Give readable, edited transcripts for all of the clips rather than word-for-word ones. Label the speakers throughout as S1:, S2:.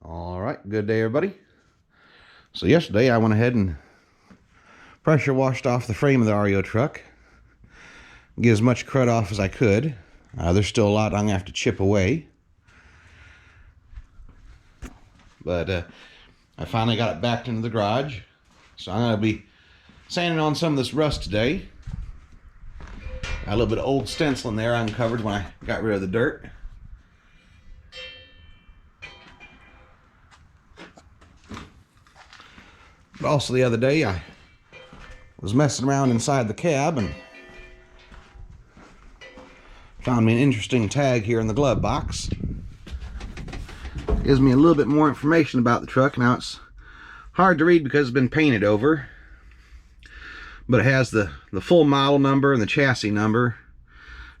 S1: All right, good day everybody. So yesterday I went ahead and pressure washed off the frame of the REO truck. Get as much crud off as I could. There's still a lot I'm gonna have to chip away. But I finally got it backed into the garage. So I'm gonna be sanding on some of this rust today. Got a little bit of old stencil in there I uncovered when I got rid of the dirt. But also the other day I was messing around inside the cab and found me an interesting tag here in the glove box. Gives me a little bit more information about the truck. Now it's hard to read because it's been painted over, but it has the full model number and the chassis number,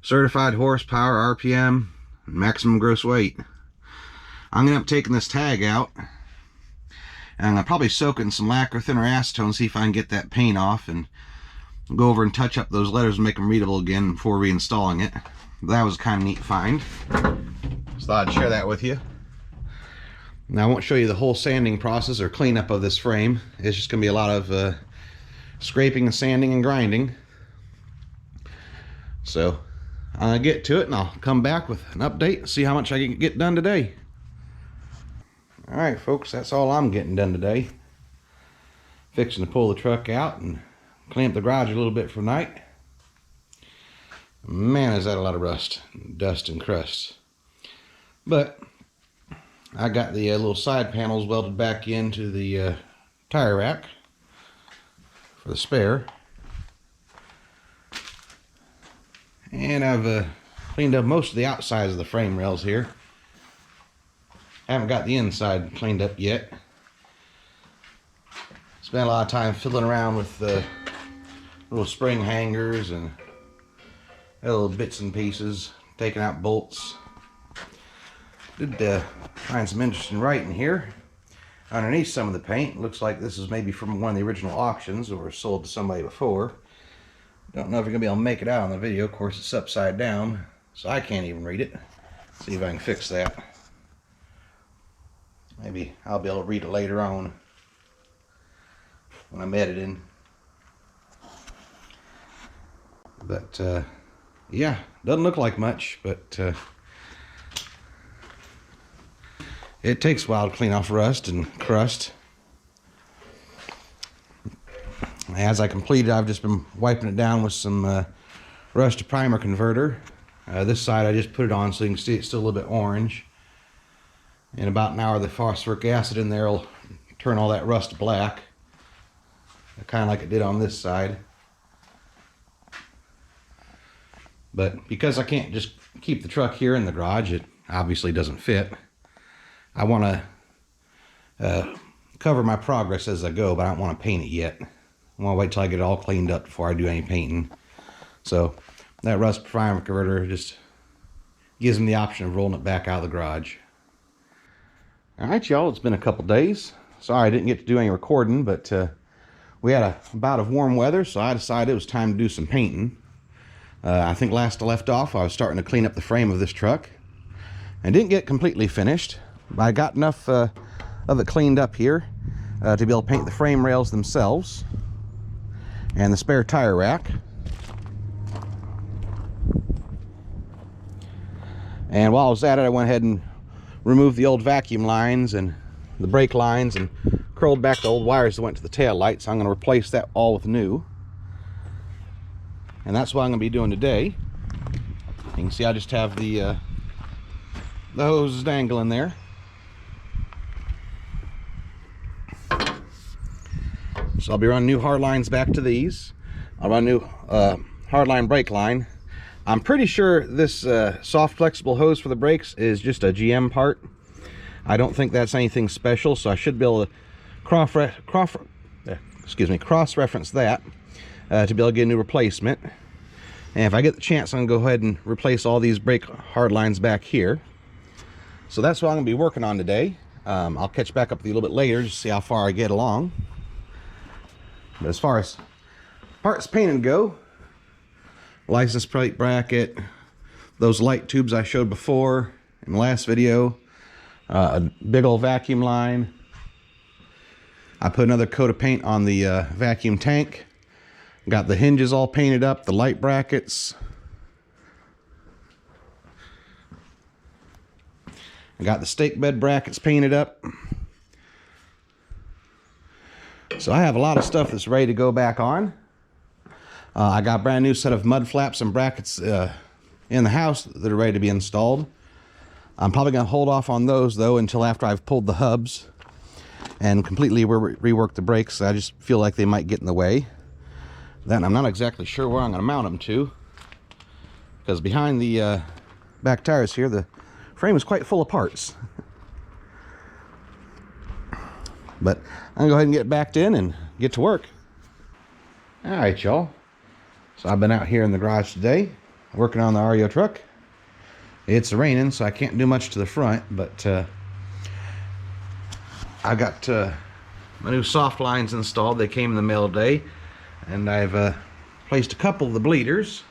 S1: certified horsepower, RPM, and maximum gross weight. I'm gonna end up taking this tag out, and I'm gonna probably soak it in some lacquer thinner acetone, see if I can get that paint off, and go over and touch up those letters and make them readable again before reinstalling it. That was a kind of neat find. Just thought I'd share that with you. Now I won't show you the whole sanding process or cleanup of this frame. It's just gonna be a lot of scraping and sanding and grinding. So I'm gonna get to it and I'll come back with an update and see how much I can get done today. Alright folks, that's all I'm getting done today. Fixing to pull the truck out and clean up the garage a little bit for night. Man, is that a lot of rust, dust and crust. But I got the little side panels welded back into the tire rack for the spare. And I've cleaned up most of the outsides of the frame rails here. Haven't got the inside cleaned up yet. Spent a lot of time fiddling around with little spring hangers and little bits and pieces, taking out bolts. Did find some interesting writing here underneath some of the paint. Looks like this is maybe from one of the original auctions or sold to somebody before. Don't know if you're gonna be able to make it out on the video. Of course, it's upside down, so I can't even read it. See if I can fix that. Maybe I'll be able to read it later on when I'm editing. But yeah, doesn't look like much, but it takes a while to clean off rust and crust. As I complete it, I've just been wiping it down with some rust to primer converter. This side I just put it on so you can see it's still a little bit orange. In about an hour, the phosphoric acid in there will turn all that rust black, kind of like it did on this side. But because I can't just keep the truck here in the garage, it obviously doesn't fit. I want to cover my progress as I go, but I don't want to paint it yet. I want to wait till I get it all cleaned up before I do any painting. So that rust primer converter just gives me the option of rolling it back out of the garage. Alright y'all, it's been a couple days. Sorry I didn't get to do any recording, but we had a bout of warm weather, so I decided it was time to do some painting. I think last I left off, I was starting to clean up the frame of this truck. I didn't get completely finished, but I got enough of it cleaned up here to be able to paint the frame rails themselves and the spare tire rack. And while I was at it, I went ahead and removed the old vacuum lines and the brake lines and curled back the old wires that went to the tail light. So I'm going to replace that all with new. And that's what I'm going to be doing today. You can see I just have the hoses dangling there. So I'll be running new hard lines back to these. I'll run new hardline brake line. I'm pretty sure this soft flexible hose for the brakes is just a GM part. I don't think that's anything special, so I should be able to cross-reference that to be able to get a new replacement. And if I get the chance, I'm going to go ahead and replace all these brake hard lines back here. So that's what I'm going to be working on today. I'll catch back up with you a little bit later to see how far I get along. But as far as parts painted go, license plate bracket, those light tubes I showed before in the last video, a big old vacuum line. I put another coat of paint on the vacuum tank. Got the hinges all painted up, the light brackets. I got the stake bed brackets painted up. So I have a lot of stuff that's ready to go back on. I got a brand new set of mud flaps and brackets in the house that are ready to be installed. I'm probably going to hold off on those though until after I've pulled the hubs and completely rework the brakes. I just feel like they might get in the way. Then I'm not exactly sure where I'm going to mount them to, because behind the back tires here, the frame is quite full of parts. But I'm going to go ahead and get backed in and get to work. All right, y'all. So I've been out here in the garage today working on the REO truck. It's raining, so I can't do much to the front, but I got my new soft lines installed. They came in the mail today, and I've placed a couple of the bleeders,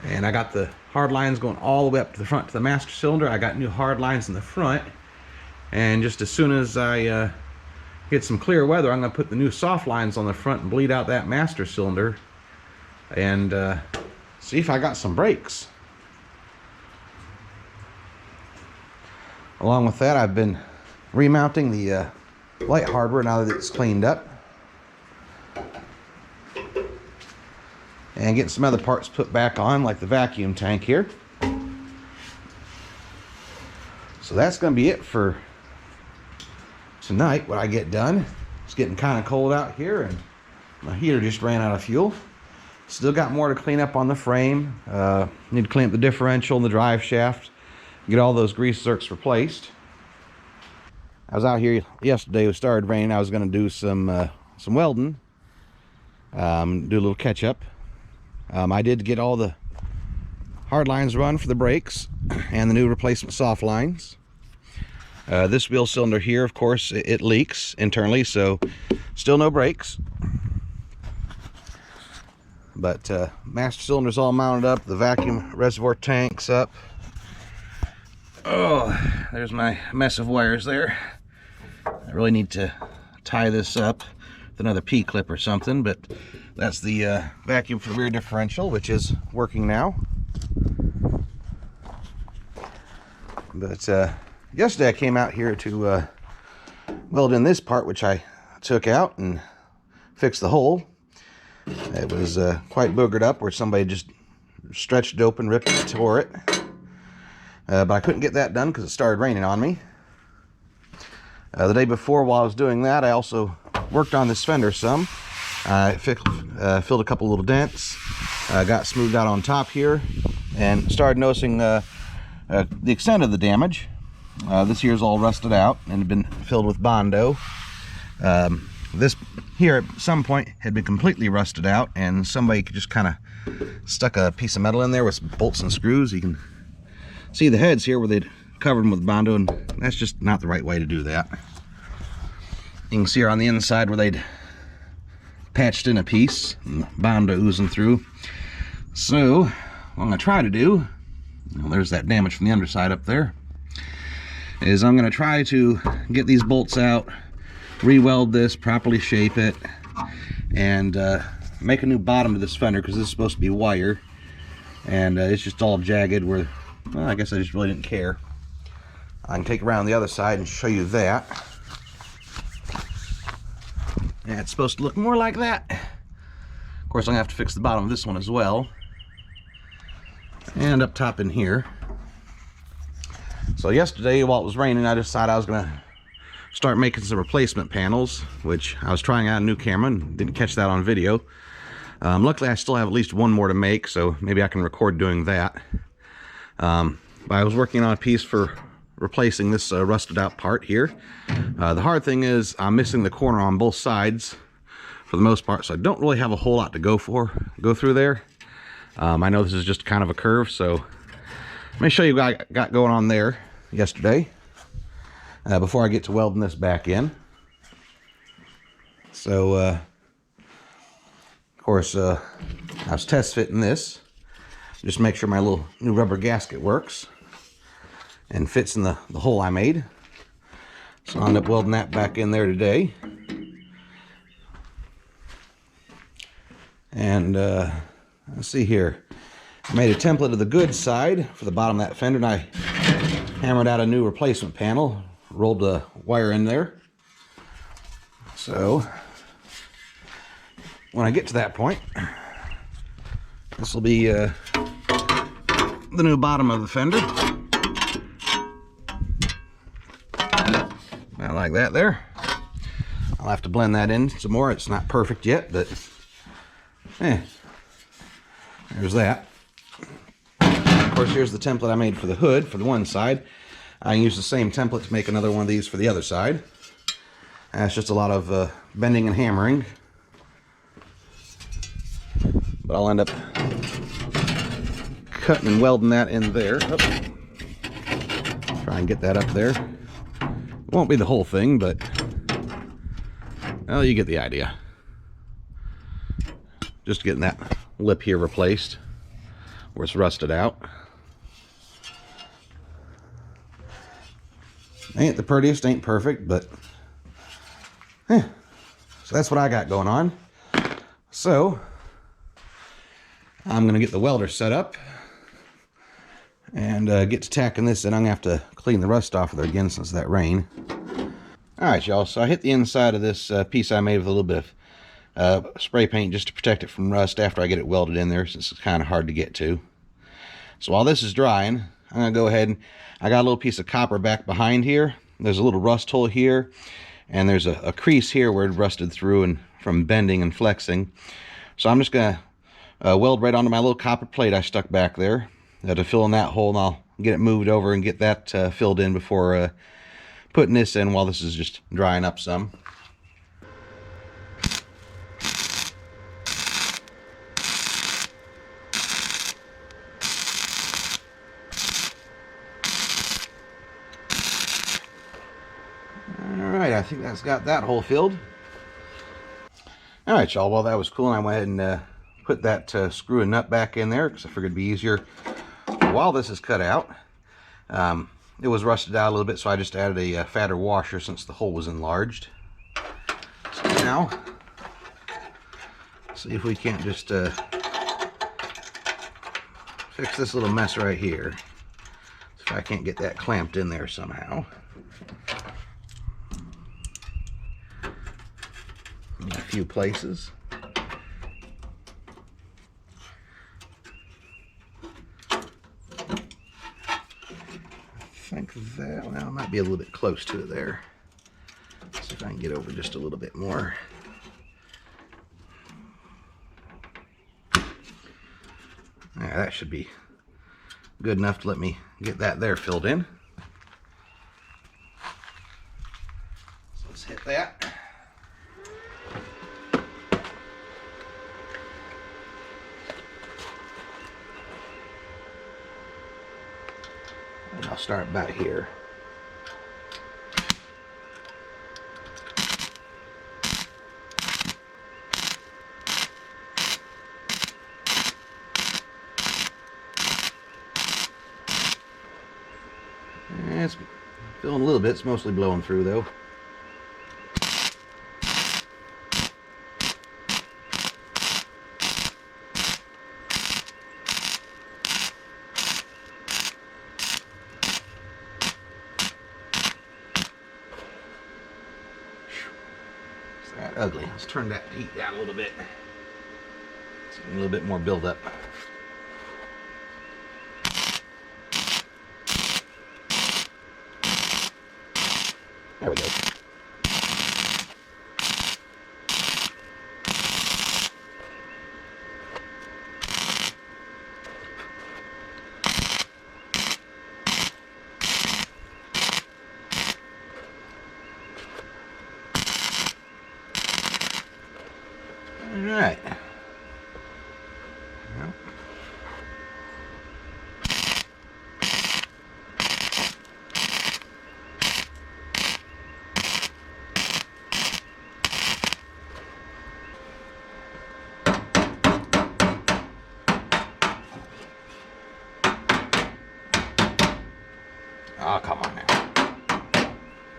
S1: and I got the hard lines going all the way up to the front to the master cylinder. I got new hard lines in the front, and just as soon as I get some clear weather, I'm going to put the new soft lines on the front and bleed out that master cylinder and see if I got some brakes. Along with that, I've been remounting the light hardware now that it's cleaned up, and getting some other parts put back on, like the vacuum tank here. So that's going to be it for tonight, what I get done. It's getting kind of cold out here, and my heater just ran out of fuel. Still got more to clean up on the frame. Need to clean up the differential and the drive shaft, get all those grease zerks replaced. I was out here yesterday. It started raining. I was going to do some welding, do a little catch up. I did get all the hard lines run for the brakes and the new replacement soft lines. This wheel cylinder here, of course, it leaks internally, so still no brakes. But master cylinder's all mounted up, the vacuum reservoir tank's up. Oh, there's my mess of wires there. I really need to tie this up with another P-clip or something, but that's the vacuum for the rear differential, which is working now. But yesterday I came out here to weld in this part, which I took out and fixed the hole. It was quite boogered up, where somebody just stretched it open, ripped it, tore it. But I couldn't get that done because it started raining on me. The day before, while I was doing that, I also worked on this fender some. I filled a couple little dents, got smoothed out on top here, and started noticing the extent of the damage. This here's all rusted out and had been filled with Bondo. This here at some point had been completely rusted out, and somebody just kind of stuck a piece of metal in there with some bolts and screws. You can see the heads here where they'd covered them with Bondo, and that's just not the right way to do that. You can see here on the inside where they'd patched in a piece and Bondo oozing through. So what I'm going to try to do, well, there's that damage from the underside up there, is I'm going to try to get these bolts out, re-weld this, properly shape it, and make a new bottom to this fender, because this is supposed to be wire, and it's just all jagged where, well, I guess I just really didn't care. I can take around the other side and show you that. And it's supposed to look more like that. Of course, I'm gonna have to fix the bottom of this one as well, and up top in here. So yesterday, while it was raining, I decided I was gonna start making some replacement panels, which I was trying out a new camera and didn't catch that on video. Luckily, I still have at least one more to make, so maybe I can record doing that. But I was working on a piece for replacing this rusted out part here. The hard thing is I'm missing the corner on both sides for the most part, so I don't really have a whole lot to go through there. I know this is just kind of a curve, so let me show you what I got going on there yesterday before I get to welding this back in. So of course I was test fitting this just to make sure my little new rubber gasket works. and fits in the hole I made. So I'll end up welding that back in there today. And let's see here. I made a template of the good side for the bottom of that fender, and I hammered out a new replacement panel, rolled the wire in there. So when I get to that point, this will be the new bottom of the fender. I like that there. I'll have to blend that in some more. It's not perfect yet, but there's that. Of course, here's the template I made for the hood for the one side. I use the same template to make another one of these for the other side. And it's just a lot of bending and hammering. But I'll end up cutting and welding that in there. Oops. Try and get that up there. It won't be the whole thing, but well, you get the idea. Just getting that lip here replaced where it's rusted out. Ain't the prettiest, ain't perfect, but so that's what I got going on. So I'm gonna get the welder set up and get to tacking this, and I'm gonna have to clean the rust off of there again since that rain. All right, y'all, so I hit the inside of this piece I made with a little bit of spray paint just to protect it from rust after I get it welded in there, since it's kind of hard to get to. So while this is drying, I'm gonna go ahead and I got a little piece of copper back behind here. There's a little rust hole here, and there's a crease here where it rusted through and from bending and flexing. So I'm just gonna weld right onto my little copper plate I stuck back there to fill in that hole, and I'll get it moved over and get that filled in before putting this in while this is just drying up some. Alright, I think that's got that hole filled. Alright, y'all, while that was cool, I went ahead and put that screw and nut back in there because I figured it'd be easier while this is cut out. It was rusted out a little bit, so I just added a fatter washer since the hole was enlarged. So now, see if we can't just fix this little mess right here. See if I can't get that clamped in there somehow. In a few places. I think that, well, it might be a little bit close to it there. Let's see if I can get over just a little bit more. Yeah, that should be good enough to let me get that there filled in. So let's hit that. And I'll start about here. It's filling a little bit, it's mostly blowing through though. It's that ugly. Let's turn that heat down a little bit. It's getting a little bit more build-up. There we go. All right. Well.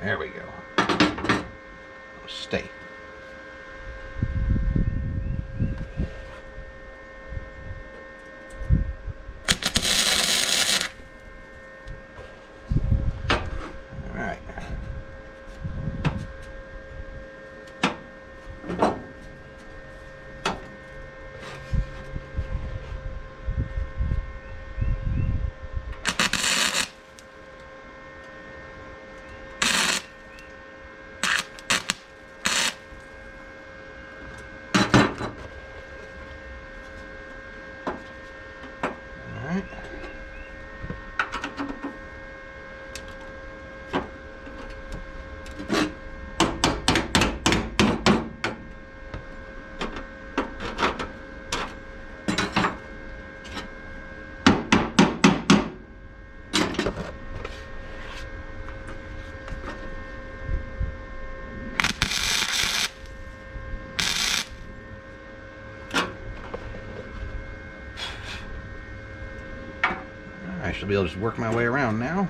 S1: There we go. Stay. All right. I should be able to just work my way around now.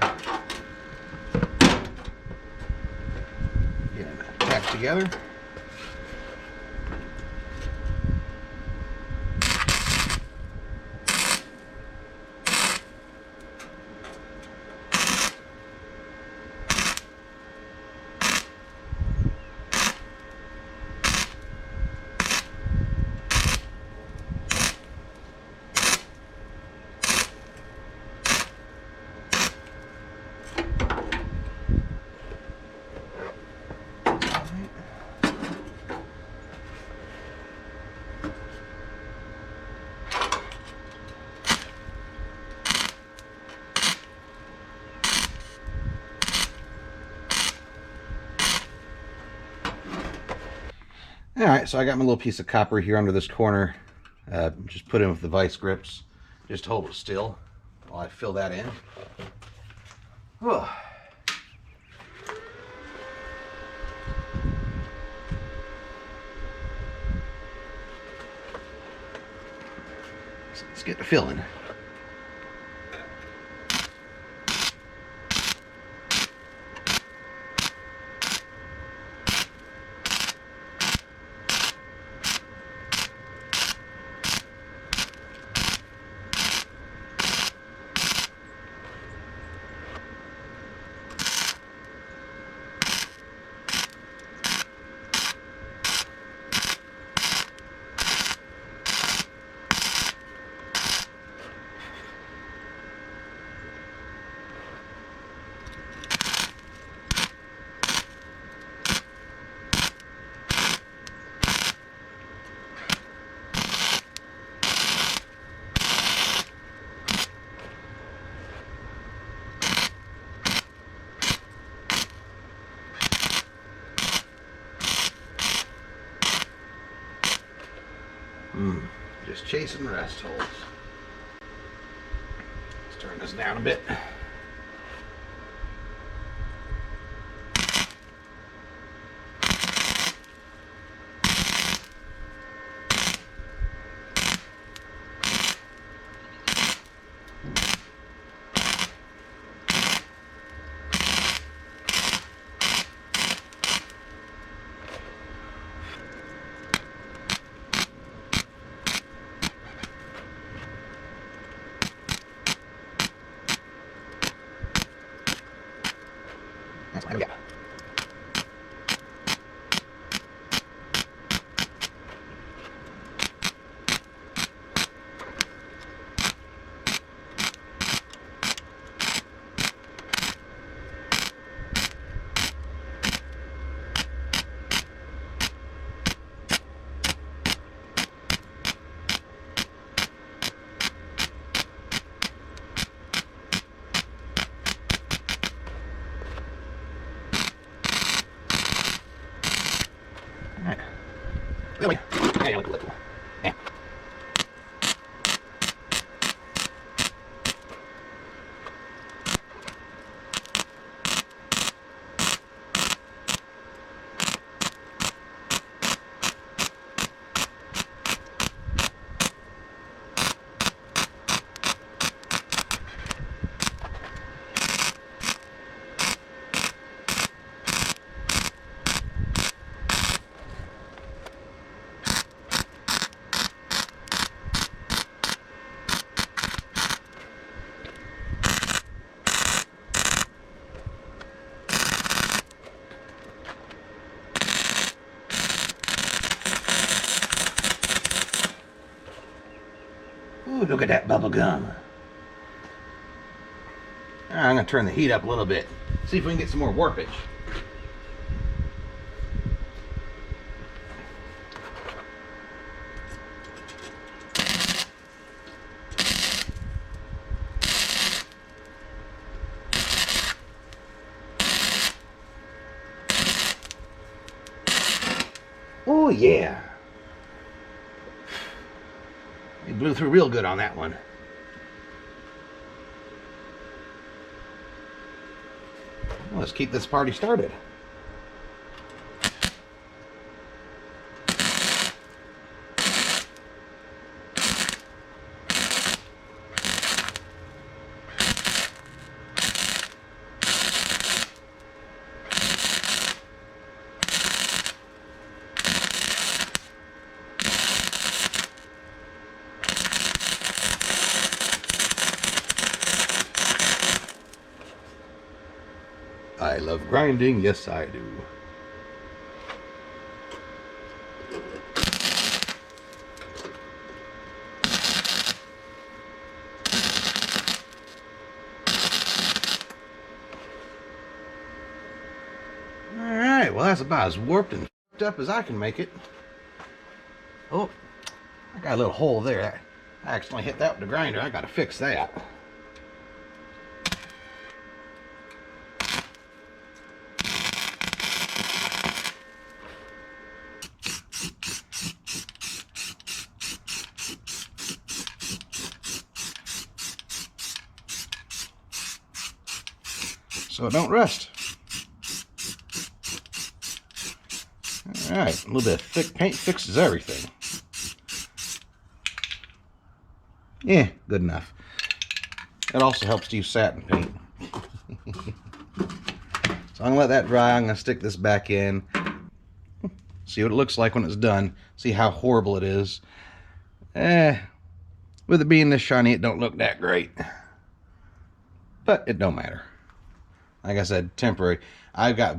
S1: Get them attached together. All right, so I got my little piece of copper here under this corner. Just put in with the vice grips. Just hold it still while I fill that in. Oh. Let's get the filling. Just chasing rest holes. Let's turn this down a bit. That's what we got. Really? Yeah, look. Yeah. look at that bubble gum. I'm going to turn the heat up a little bit. See if we can get some more warpage. Oh yeah. He blew through real good on that one. Well, let's keep this party started. I love grinding, yes I do. Alright, well that's about as warped and f***ed up as I can make it. Oh, I got a little hole there. I accidentally hit that with the grinder. I gotta fix that. So it don't rust. Alright, a little bit of thick paint fixes everything. Yeah, good enough. It also helps to use satin paint. So I'm going to let that dry. I'm going to stick this back in. See what it looks like when it's done. See how horrible it is. With it being this shiny, it don't look that great. But it don't matter. Like I said, temporary. I've got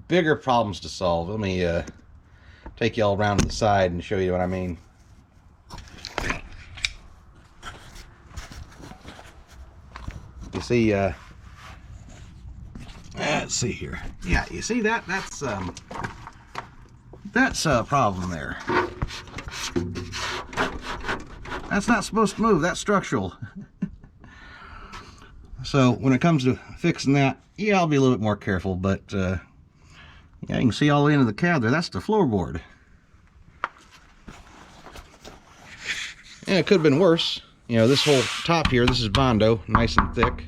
S1: bigger problems to solve. Let me take you all around to the side and show you what I mean. You see, let's see here. Yeah, you see that? That's a problem there. That's not supposed to move. That's structural. So when it comes to fixing that, yeah, I'll be a little bit more careful, but yeah, you can see all the way into the cab there. That's the floorboard. Yeah, it could have been worse. You know, this whole top here, this is Bondo, nice and thick.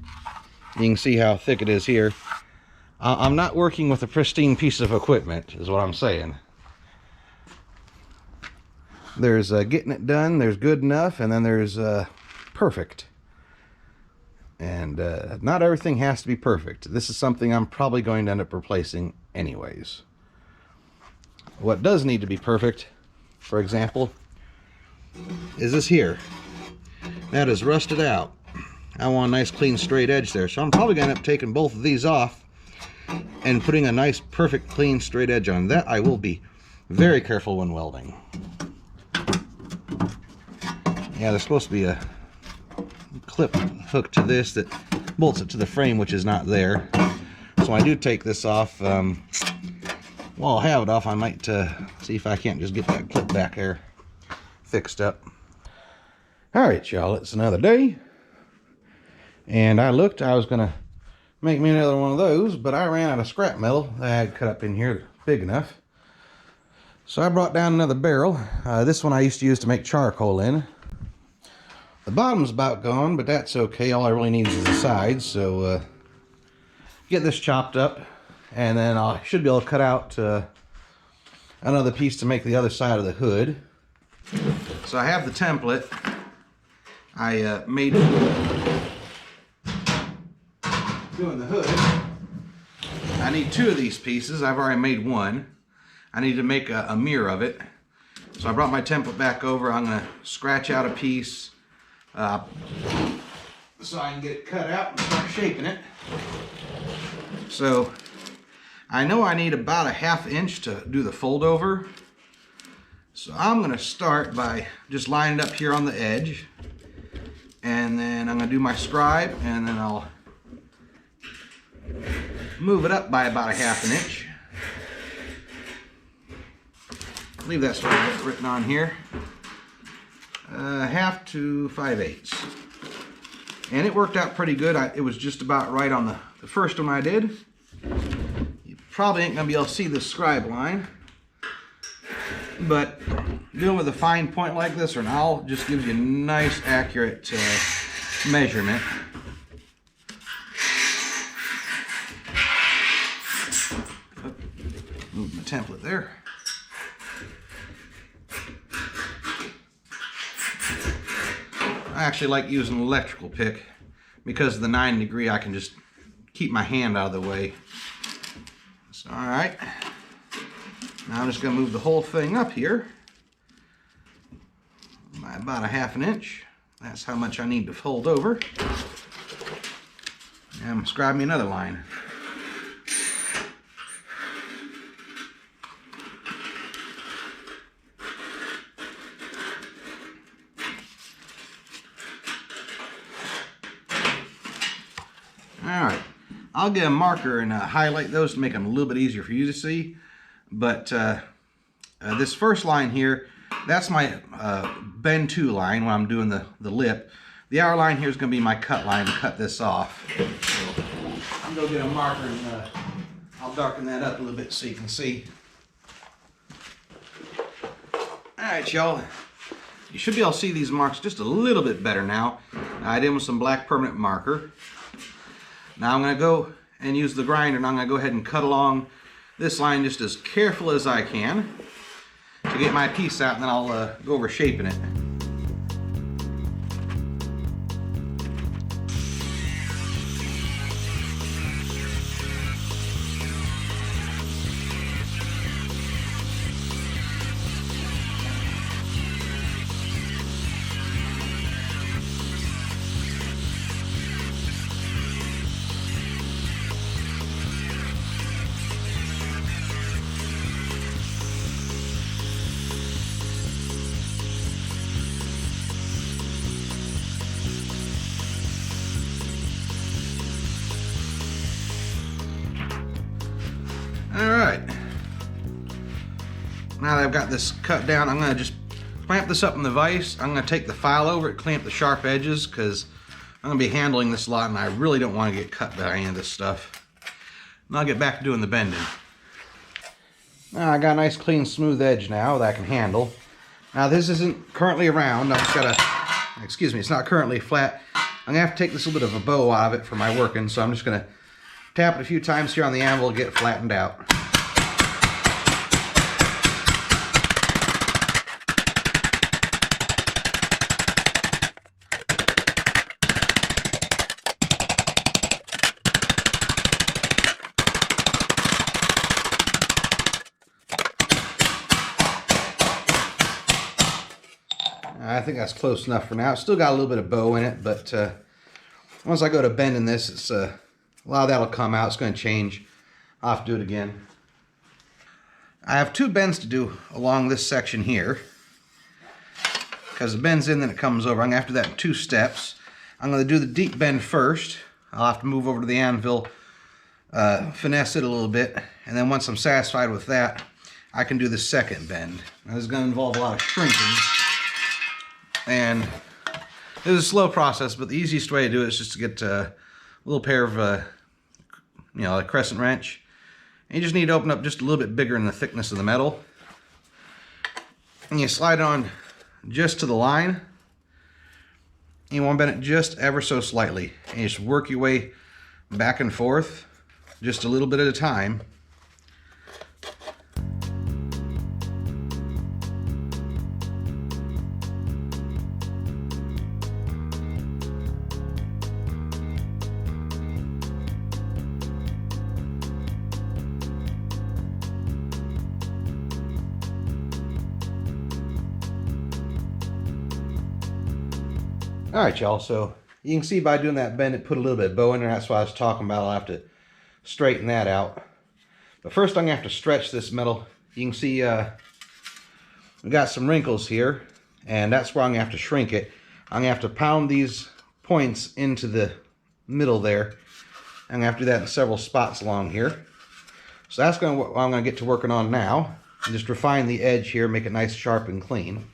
S1: You can see how thick it is here. I'm not working with a pristine piece of equipment, is what I'm saying. There's getting it done, there's good enough, and then there's perfect. And not everything has to be perfect. This is something I'm probably going to end up replacing anyways. What does need to be perfect, for example, is this here. That is rusted out. I want a nice clean straight edge there. So I'm probably going to end up taking both of these off and putting a nice perfect clean straight edge on. That I will be very careful when welding. Yeah, there's supposed to be a clip hook to this that bolts it to the frame, which is not there. So when I do take this off, while I'll have it off, I might see if I can't just get that clip back there fixed up. Alright y'all, it's another day, and I was gonna make me another one of those, but I ran out of scrap metal that I had cut up in here big enough. So I brought down another barrel. This one I used to use to make charcoal in. The bottom's about gone, but that's okay. All I really need is the sides. So get this chopped up, and then I should be able to cut out another piece to make the other side of the hood. So I have the template I made doing the hood. I need two of these pieces. I've already made one. I need to make a mirror of it. So I brought my template back over. I'm going to scratch out a piece so I can get it cut out and start shaping it. So I know I need about a 1/2 inch to do the fold over. So I'm going to start by just lining it up here on the edge. And then I'm going to do my scribe, and then I'll move it up by about 1/2 inch. I believe that's what I've written on here. 1/2 to 5/8. And it worked out pretty good. It was just about right on the first one I did. You probably ain't going to be able to see the scribe line, but dealing with a fine point like this or an awl just gives you a nice accurate measurement. Move my template there. I actually like using an electrical pick because of the 9-degree. I can just keep my hand out of the way. So, all right. Now I'm just going to move the whole thing up here by about 1/2 inch. That's how much I need to fold over. And scribe me another line. Alright, I'll get a marker and highlight those to make them a little bit easier for you to see. But this first line here, that's my bend to line when I'm doing the lip. The hour line here is going to be my cut line to cut this off. So I'm going to get a marker and I'll darken that up a little bit so you can see. Alright, y'all. You should be able to see these marks just a little bit better now. I did with some black permanent marker. Now I'm going to go and use the grinder, and I'm going to go ahead and cut along this line just as careful as I can to get my piece out, and then I'll go over shaping it. Alright, now that I've got this cut down, I'm going to just clamp this up in the vise. I'm going to take the file over it, clamp the sharp edges, because I'm going to be handling this a lot and I really don't want to get cut by any of this stuff. And I'll get back to doing the bending. Now I got a nice clean smooth edge now that I can handle. Now this isn't currently round, I've just got to, excuse me, it's not currently flat. I'm going to have to take this little bit of a bow out of it for my working, so I'm just going to tap it a few times here on the anvil to get it flattened out. I think that's close enough for now. It's still got a little bit of bow in it, but once I go to bending this, it's a lot of that will come out. It's going to change. I'll have to do it again. I have 2 bends to do along this section here. Because it bends in, then it comes over. I'm going to have to do that in 2 steps. I'm going to do the deep bend first. I'll have to move over to the anvil, finesse it a little bit, and then once I'm satisfied with that, I can do the second bend. Now, this is going to involve a lot of shrinking. And this is a slow process, but the easiest way to do it is just to get a little pair of, a crescent wrench. And you just need to open up just a little bit bigger in the thickness of the metal. And you slide it on just to the line. And you want to bend it just ever so slightly. And you just work your way back and forth, just a little bit at a time. Alright, y'all, so you can see by doing that bend, it put a little bit of bow in there. That's what I was talking about. I'll have to straighten that out. But first, I'm going to have to stretch this metal. You can see we got some wrinkles here, and that's where I'm going to have to shrink it. I'm going to have to pound these points into the middle there. I'm going to have to do that in several spots along here. So that's what I'm going to get to working on now. And just refine the edge here, make it nice, sharp, and clean.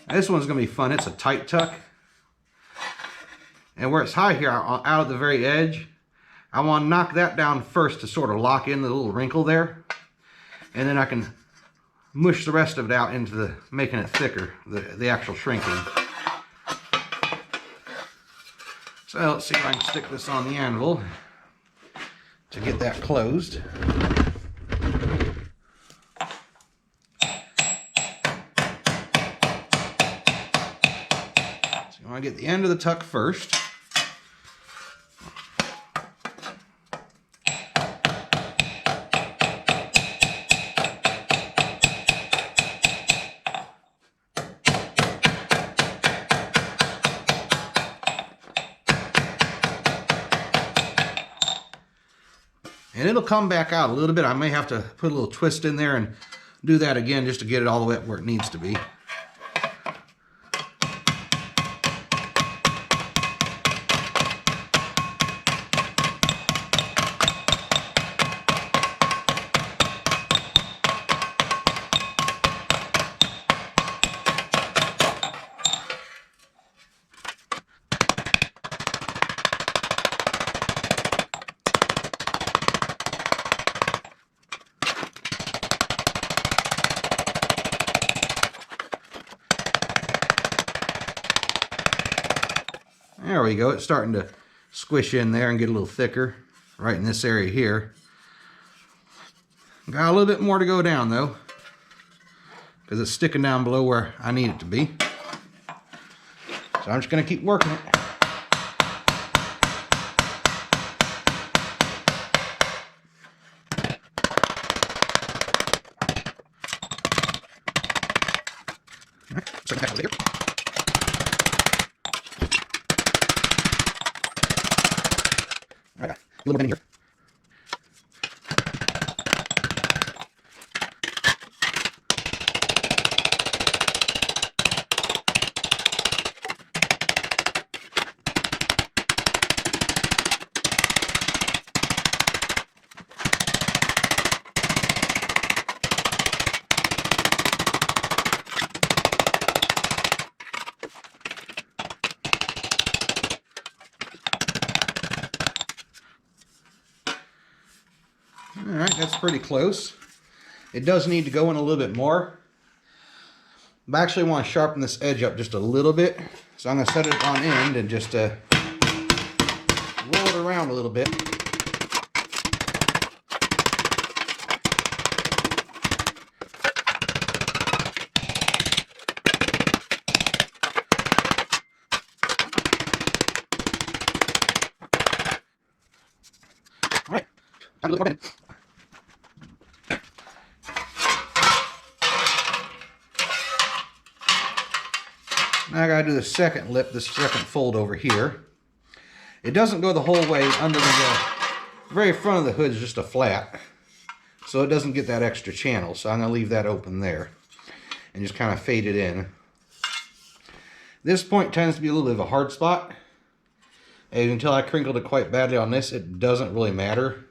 S1: This one's going to be fun. It's a tight tuck. And where it's high here, out of the very edge, I want to knock that down first to sort of lock in the little wrinkle there. And then I can mush the rest of it out into making it thicker, the actual shrinking. So let's see if I can stick this on the anvil to get that closed. So you want to get the end of the tuck first. And it'll come back out a little bit. I may have to put a little twist in there and do that again just to get it all the way up where it needs to be. There we go. It's starting to squish in there and get a little thicker right in this area here. Got a little bit more to go down though, because it's sticking down below where I need it to be. So I'm just going to keep working it. All right, a little bit in here. Alright, that's pretty close. It does need to go in a little bit more. But I actually want to sharpen this edge up just a little bit. So I'm going to set it on end and just roll it around a little bit. Alright, time to look more in. Now I gotta do the second lip, the second fold over here. It doesn't go the whole way under the very front of the hood is just a flat. So it doesn't get that extra channel. So I'm gonna leave that open there and just kind of fade it in. This point tends to be a little bit of a hard spot. And until I crinkled it quite badly on this, it doesn't really matter.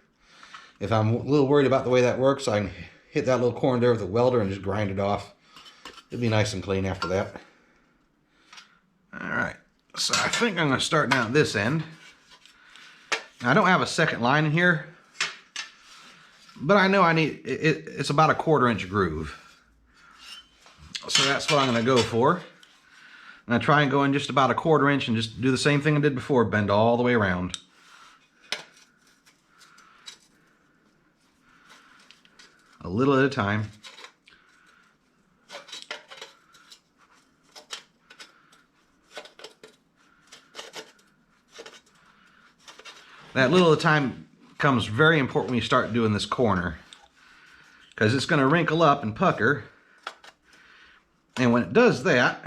S1: If I'm a little worried about the way that works, I can hit that little corner there with a welder and just grind it off. It'll be nice and clean after that. Alright, so I think I'm going to start down at this end. Now, I don't have a second line in here, but I know I need, it's about a 1/4 inch groove. So that's what I'm going to go for. And I try and go in just about a 1/4 inch and just do the same thing I did before, bend all the way around. A little at a time. That little at a time becomes very important when you start doing this corner, because it's going to wrinkle up and pucker. And when it does that,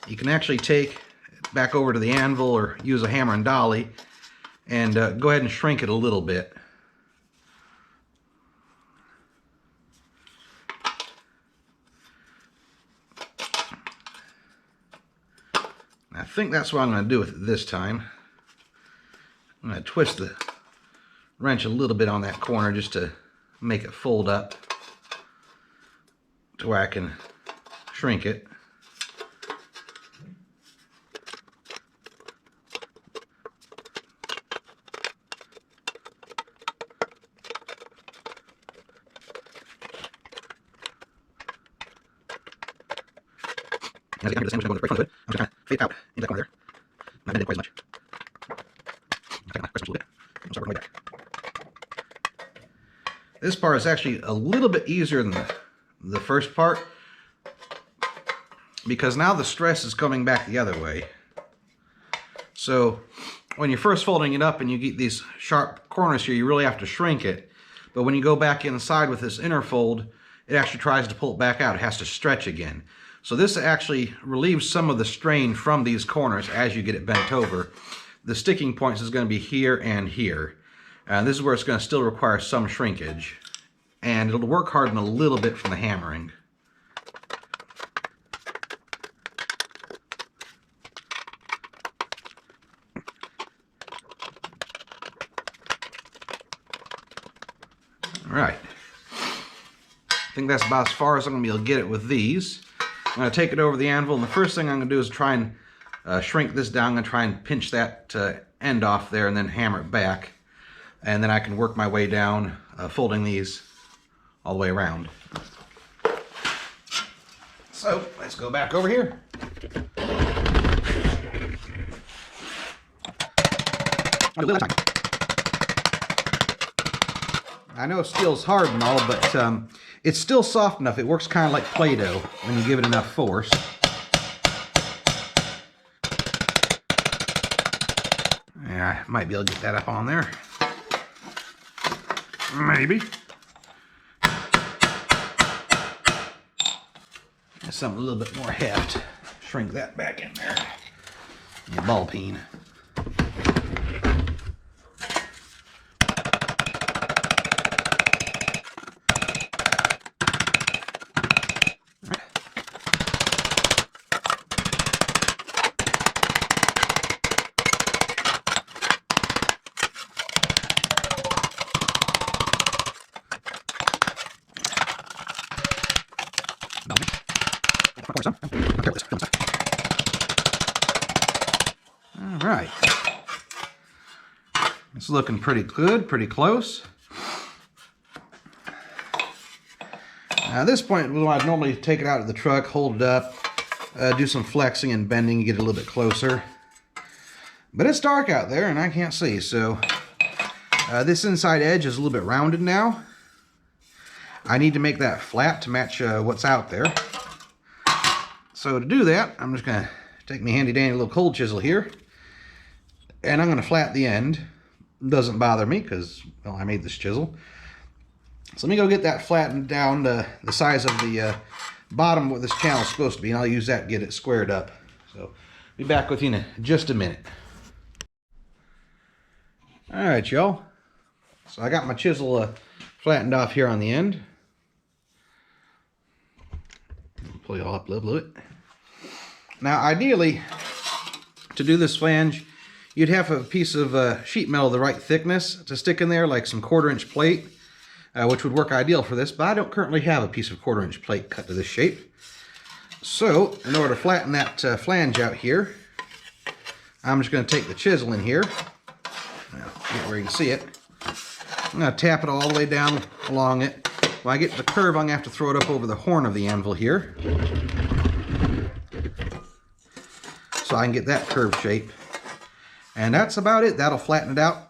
S1: you can actually take it back over to the anvil or use a hammer and dolly and go ahead and shrink it a little bit. I think that's what I'm going to do with it this time. I'm going to twist the wrench a little bit on that corner just to make it fold up to where I can shrink it. As you can hear this, I'm going to go to the front of it. I'm just going to fade out into that corner there. Not bend it quite as much. I'm going to press a little bit. I'm start working my way back. This part is actually a little bit easier than the first part, because now the stress is coming back the other way. So when you're first folding it up and you get these sharp corners here, you really have to shrink it. But when you go back inside with this inner fold, it actually tries to pull it back out. It has to stretch again. So this actually relieves some of the strain from these corners as you get it bent over. The sticking points is going to be here and here. This is where it's going to still require some shrinkage. And it'll work harden a little bit from the hammering. All right. I think that's about as far as I'm going to be able to get it with these. I'm going to take it over the anvil, and the first thing I'm going to do is try and shrink this down. I'm going to try and pinch that end off there and then hammer it back. And then I can work my way down, folding these all the way around. So let's go back over here. I'll do that time. I know steel's hard and all, but it's still soft enough. It works kind of like Play-Doh when you give it enough force. Yeah, I might be able to get that up on there. Maybe. Something a little bit more heft. Shrink that back in there. Your ball peen. All right, it's looking pretty good, pretty close. Now at this point, I'd normally take it out of the truck, hold it up, do some flexing and bending, get it a little bit closer. But it's dark out there and I can't see, so this inside edge is a little bit rounded now. I need to make that flat to match what's out there. So to do that, I'm just going to take my handy dandy little cold chisel here, and I'm going to flat the end. It doesn't bother me because, well, I made this chisel. So let me go get that flattened down to the size of the bottom of what this channel is supposed to be, and I'll use that to get it squared up. So be back with you in just a minute. All right, y'all. So I got my chisel flattened off here on the end. Pull it all up a little bit. Now, ideally, to do this flange, you'd have a piece of sheet metal of the right thickness to stick in there, like some 1/4-inch plate, which would work ideal for this, but I don't currently have a piece of 1/4-inch plate cut to this shape. So, in order to flatten that flange out here, I'm just going to take the chisel in here, get where you can see it. I'm going to tap it all the way down along it. When I get to the curve, I'm going to have to throw it up over the horn of the anvil here, so I can get that curved shape. And that's about it. That'll flatten it out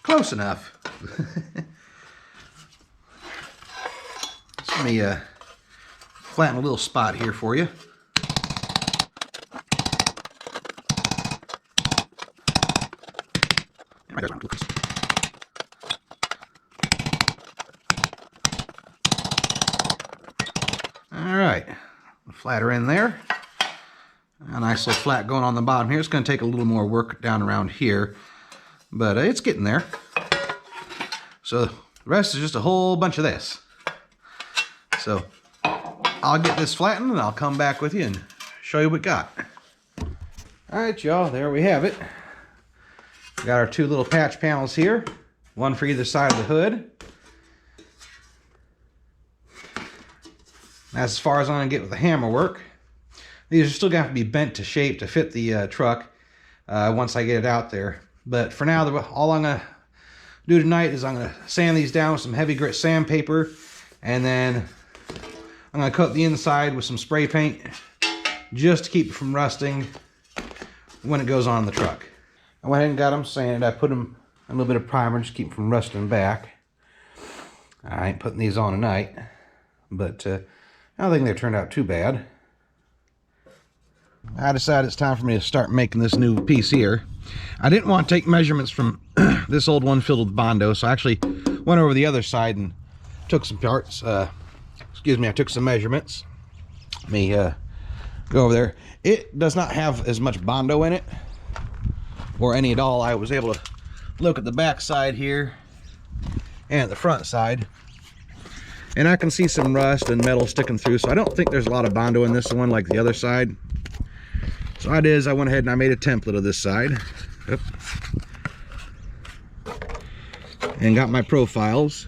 S1: close enough. So let me flatten a little spot here for you. All right, flatter in there. A nice little flat going on the bottom here. It's going to take a little more work down around here, but it's getting there. So the rest is just a whole bunch of this. So I'll get this flattened and I'll come back with you and show you what we got. All right, y'all, there we have it. We got our two little patch panels here, one for either side of the hood. That's as far as I'm going to get with the hammer work. These are still going to have to be bent to shape to fit the truck once I get it out there. But for now, all I'm going to do tonight is I'm going to sand these down with some heavy grit sandpaper, and then I'm going to coat the inside with some spray paint just to keep it from rusting when it goes on the truck. I went ahead and got them sanded. I put them a little bit of primer just to keep them from rusting back. I ain't putting these on tonight, but I don't think they turned out too bad. I decided it's time for me to start making this new piece here. I didn't want to take measurements from this old one filled with Bondo, so I actually went over the other side and took some parts. Excuse me, I took some measurements. Let me go over there. It does not have as much Bondo in it, or any at all. I was able to look at the back side here and the front side, and I can see some rust and metal sticking through, so I don't think there's a lot of Bondo in this one like the other side. So what I did is I went ahead and I made a template of this side. Yep. And got my profiles.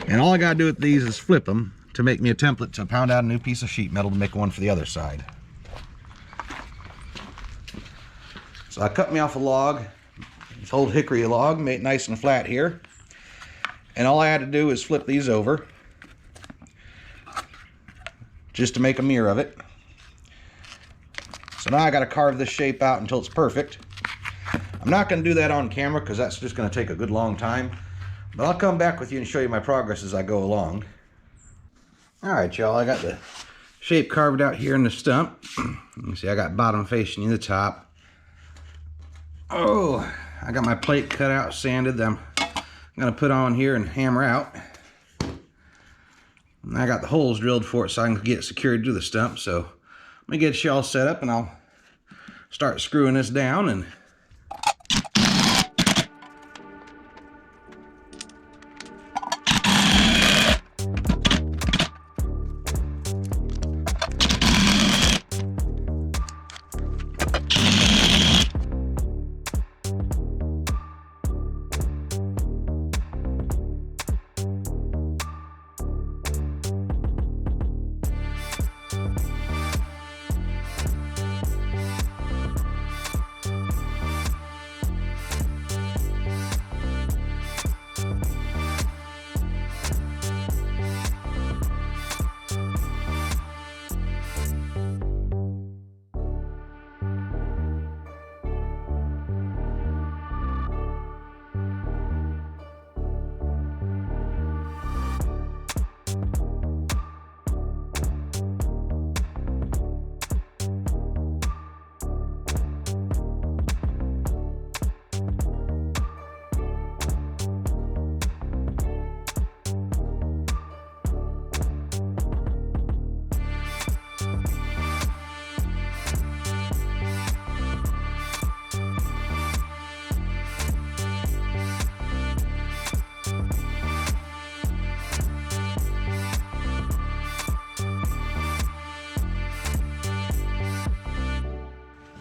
S1: And all I gotta do with these is flip them to make me a template to pound out a new piece of sheet metal to make one for the other side. So I cut me off a log, this old hickory log, made it nice and flat here. And all I had to do is flip these over just to make a mirror of it. So now I got to carve this shape out until it's perfect. I'm not going to do that on camera because that's just going to take a good long time. But I'll come back with you and show you my progress as I go along. Alright, y'all, I got the shape carved out here in the stump. You can see I got bottom facing the top. Oh, I got my plate cut out, sanded. I'm going to put on here and hammer out. And I got the holes drilled for it so I can get it secured to the stump. So I'm going to get it all set up and I'll start screwing this down. And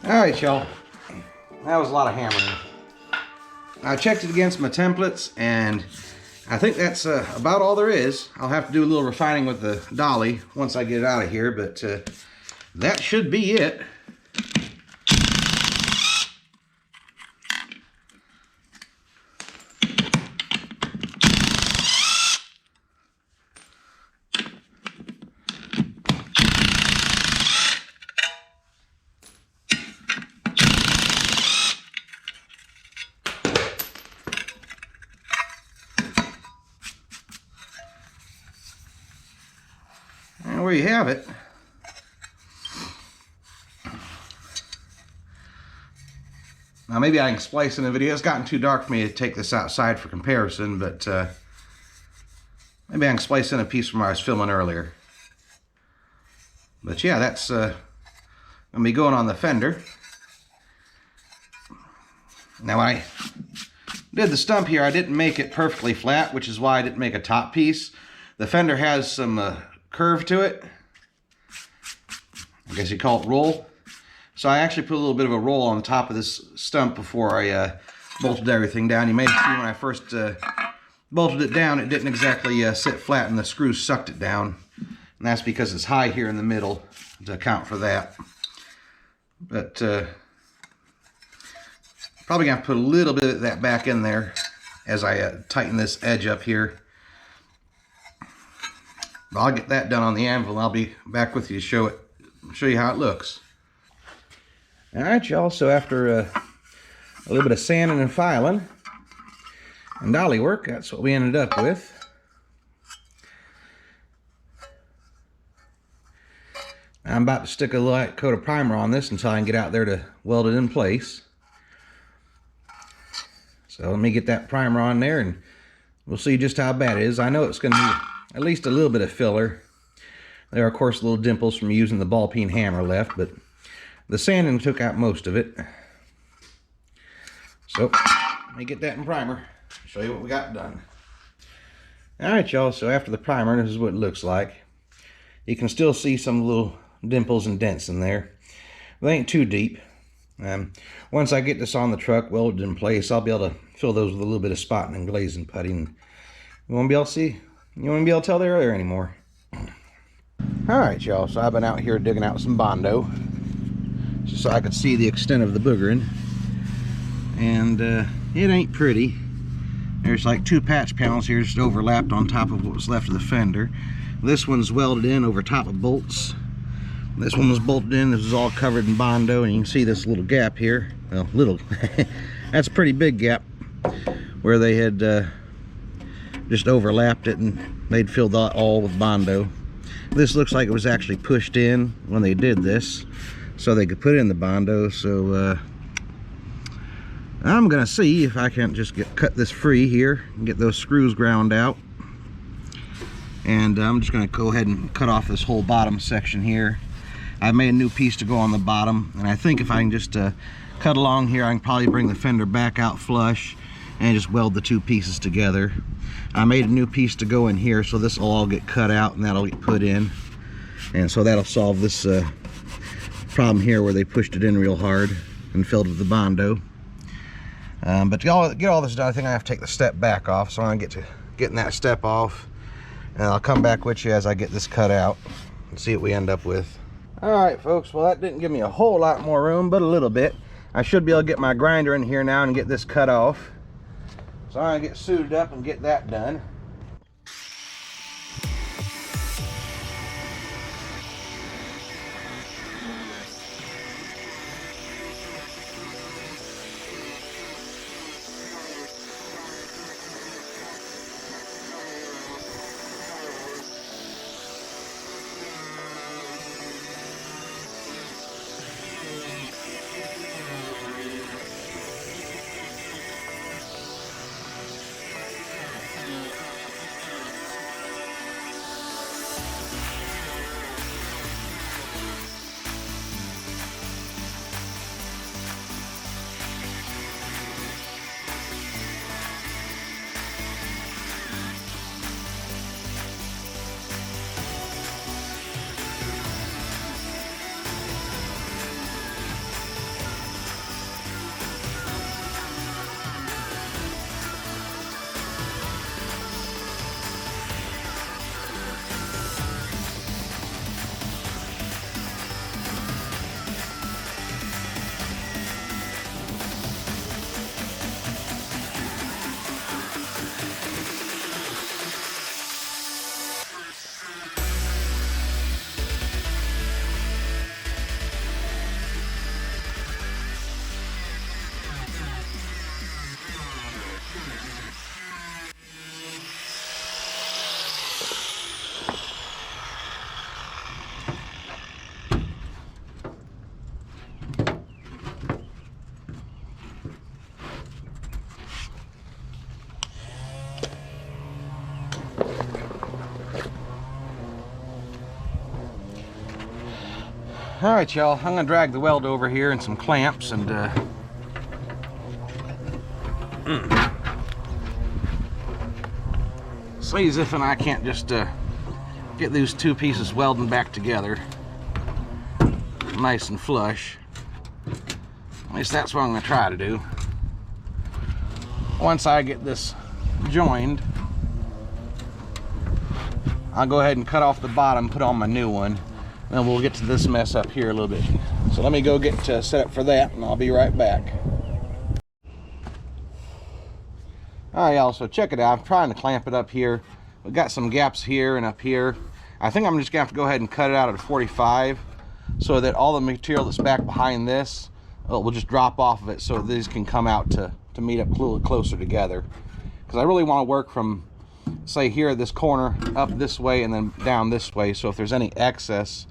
S1: alright, y'all, that was a lot of hammering. I checked it against my templates and I think that's about all there is. I'll have to do a little refining with the dolly once I get it out of here, but that should be it. And there you have it. Now maybe I can splice in the video. It's gotten too dark for me to take this outside for comparison, but maybe I can splice in a piece from where I was filming earlier. But yeah, that's going to be going on the Fender. Now when I did the stump here, I didn't make it perfectly flat, which is why I didn't make a top piece. The Fender has some curve to it. I guess you call it roll. So I actually put a little bit of a roll on the top of this stump before I bolted everything down. You may have seen when I first bolted it down, it didn't exactly sit flat and the screws sucked it down. And that's because it's high here in the middle to account for that. But probably gonna put a little bit of that back in there as I tighten this edge up here. But I'll get that done on the anvil and I'll be back with you to show you how it looks. Alright y'all, so after a little bit of sanding and filing and dolly work, that's what we ended up with. I'm about to stick a light coat of primer on this until I can get out there to weld it in place. So let me get that primer on there and we'll see just how bad it is. I know it's going to be at least a little bit of filler. There are of course little dimples from using the ball peen hammer left, but the sanding took out most of it. So let me get that in primer, show you what we got done. Alright y'all, so after the primer, this is what it looks like. You can still see some little dimples and dents in there. They ain't too deep. Once I get this on the truck welded in place, I'll be able to fill those with a little bit of spotting and glazing putty. You won't be able to see, you won't be able to tell they're there anymore. Alright y'all, so I've been out here digging out some Bondo just so I could see the extent of the boogering. And it ain't pretty. There's like 2 patch panels here just overlapped on top of what was left of the fender. This one's welded in over top of bolts. This one was bolted in. This is all covered in Bondo, and you can see this little gap here. Well, little. That's a pretty big gap where they had just overlapped it and they'd filled that all with Bondo. This looks like it was actually pushed in when they did this so they could put in the Bondo. So I'm gonna see if I can't just cut this free here and get those screws ground out. And I'm just gonna go ahead and cut off this whole bottom section here. I've made a new piece to go on the bottom, and I think if I can just cut along here, I can probably bring the fender back out flush and just weld the 2 pieces together. I made a new piece to go in here, so this will all get cut out and that'll get put in. And so that'll solve this problem here where they pushed it in real hard and filled it with the Bondo. But to get all this done, I think I have to take the step back off, so I'm gonna get to getting that step off. And I'll come back with you as I get this cut out and see what we end up with. Alright folks, well that didn't give me a whole lot more room, but a little bit. I should be able to get my grinder in here now and get this cut off. So I'm going to get suited up and get that done. All right, y'all, I'm gonna drag the weld over here and some clamps and see as if I can't just get these two pieces welding back together nice and flush. At least that's what I'm gonna try to do. Once I get this joined, I'll go ahead and cut off the bottom, put on my new one, and then we'll get to this mess up here a little bit. So let me go get set up for that, and I'll be right back. All right, y'all, so check it out. I'm trying to clamp it up here. We've got some gaps here and up here. I think I'm just gonna have to go ahead and cut it out at a 45 so that all the material that's back behind this will just drop off of it, so these can come out to meet up a little closer together. Because I really want to work from, say, here at this corner up this way and then down this way, so if there's any excess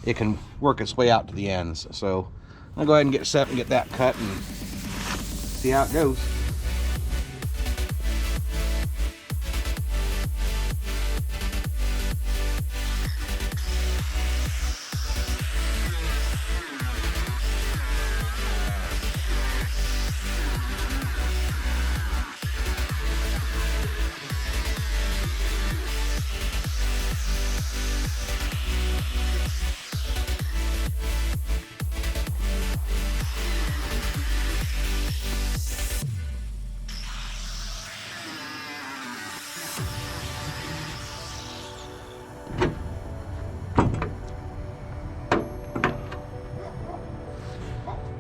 S1: it can work its way out to the ends. So I'll go ahead and get set and get that cut and see how it goes.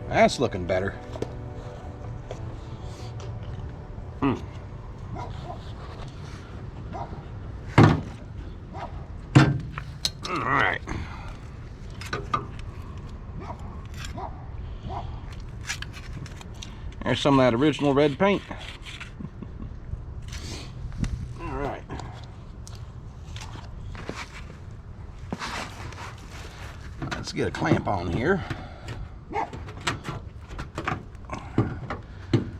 S1: That's looking better. All right. There's some of that original red paint. All right. Let's get a clamp on here.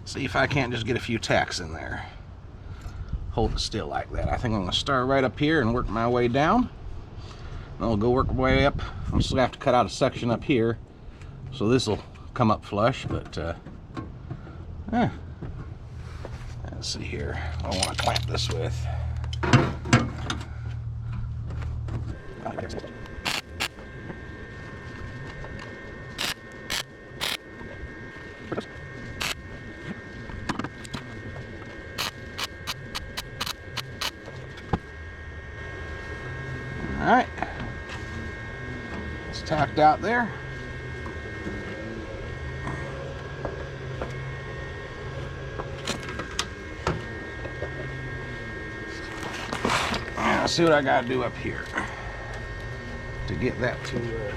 S1: See if I can't just get a few tacks in there. Hold it still like that. I think I'm going to start right up here and work my way down. Then I'll go work my way up. I'm still going to have to cut out a section up here, so this will come up flush, but let's see here. I want to clamp this with. All right, it's tacked out there. Let's see what I got to do up here to get that to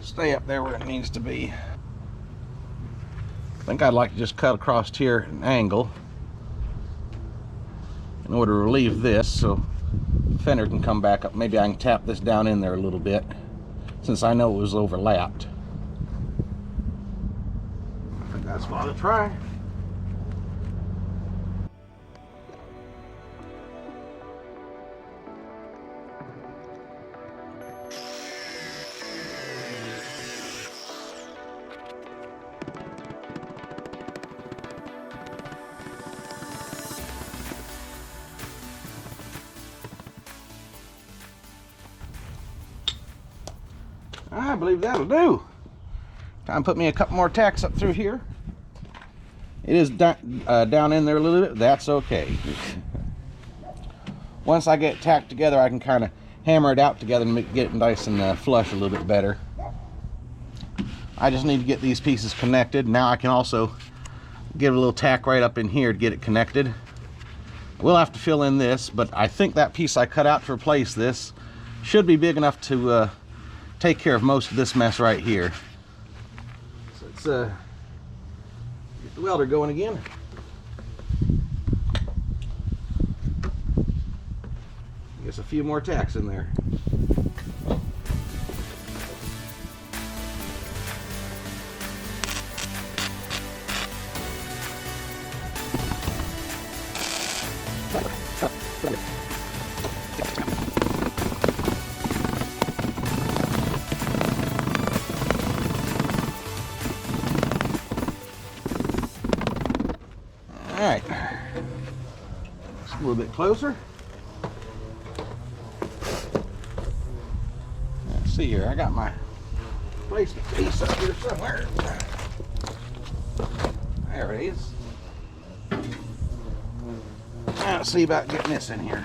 S1: stay up there where it needs to be. I think I'd like to just cut across here at an angle in order to relieve this, so Fender can come back up. Maybe I can tap this down in there a little bit, since I know it was overlapped. I think that's what I'll try. I believe that'll do. Time to put me a couple more tacks up through here. It is down in there a little bit. That's okay. Once I get it tacked together, I can kind of hammer it out together and get it nice and flush a little bit better. I just need to get these pieces connected. Now I can also give it a little tack right up in here to get it connected. We'll have to fill in this, but I think that piece I cut out to replace this should be big enough to take care of most of this mess right here. So let's get the welder going again. I guess a few more tacks in there. little bit closer. Let's see here. I got my placement piece up here somewhere. There it is. Now let's see about getting this in here.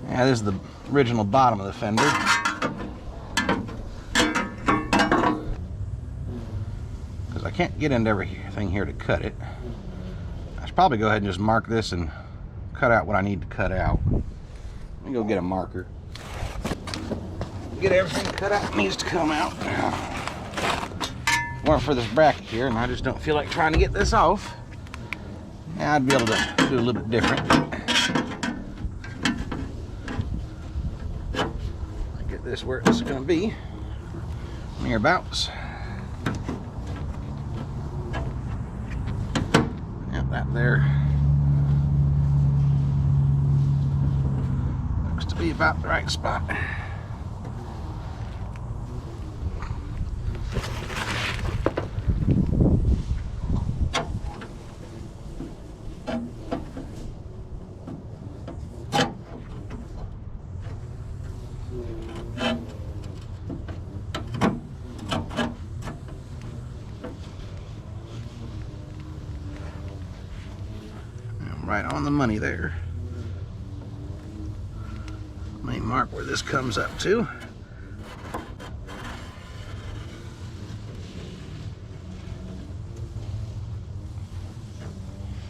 S1: Yeah, this is the original bottom of the fender. Because I can't get into everything here to cut it. I should probably go ahead and just mark this and cut out what I need to cut out. Let me go get a marker. Get everything cut out that needs to come out. If it weren't for this bracket here, and I just don't feel like trying to get this off, yeah, I'd be able to do a little bit different. Get this where it's going to be, nearabouts. Yep, that there looks to be about the right spot. Right on the money there. Let me mark where this comes up to.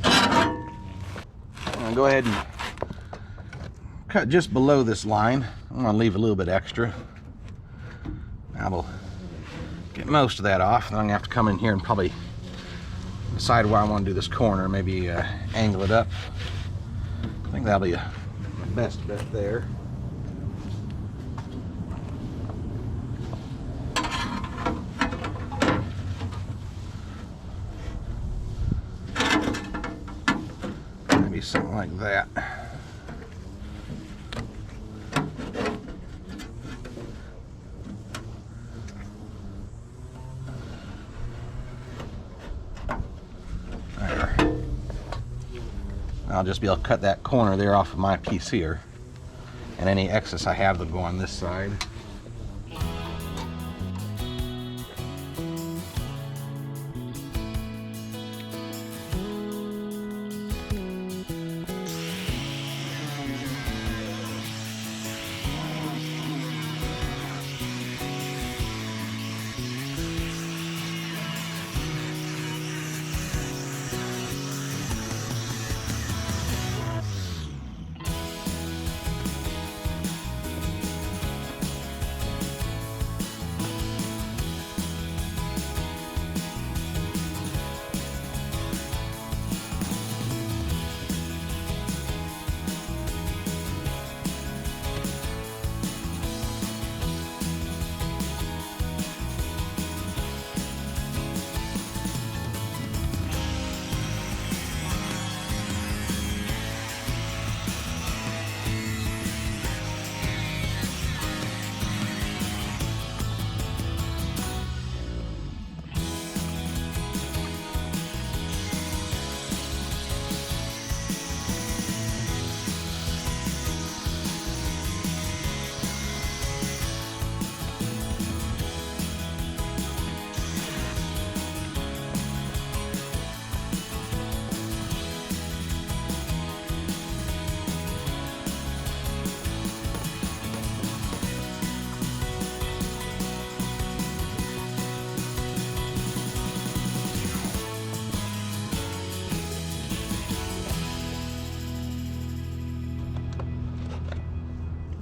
S1: I'm gonna go ahead and cut just below this line. I'm gonna leave a little bit extra. I will get most of that off, and I'm gonna have to come in here and probably decide where I want to do this corner, maybe angle it up. I think that'll be the best bet there. Maybe something like that. I'll just be able to cut that corner there off of my piece here, and any excess I have will go on this side.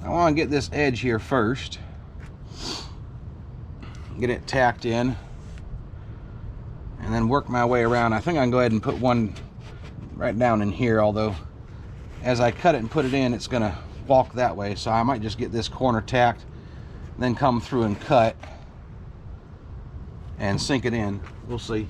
S1: I want to get this edge here first, get it tacked in, and then work my way around. I think I can go ahead and put one right down in here, although as I cut it and put it in, it's going to walk that way, so I might just get this corner tacked, then come through and cut, and sink it in. We'll see.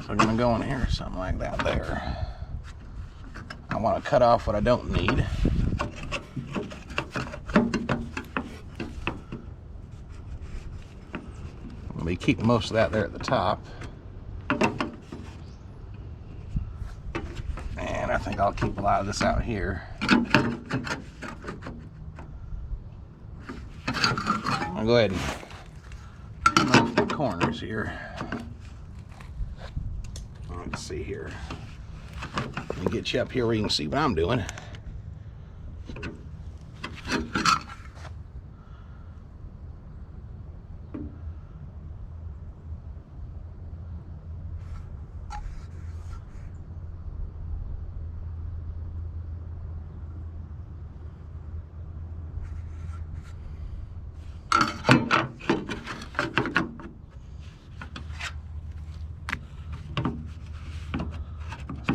S2: We're gonna go in here, something like that there. I want to cut off what I don't need. We keep most of that there at the top. think I'll keep a lot of this out here. I'll go ahead and move the corners here. Let's see here. Let me get you up here where you can see what I'm doing.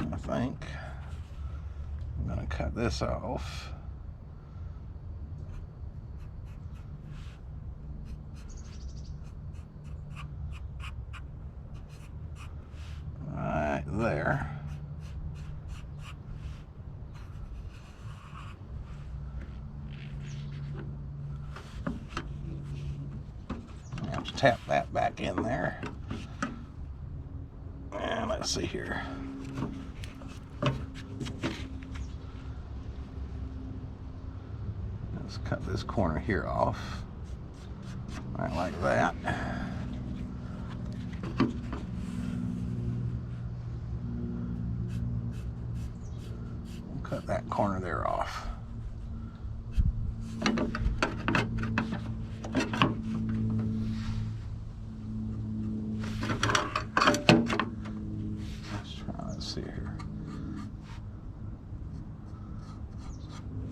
S2: I think I'm going to cut this off. Right there. I have to tap that back in there. And let's see here. Let's cut this corner here off. Right like that. We'll cut that corner there off. Let's see here.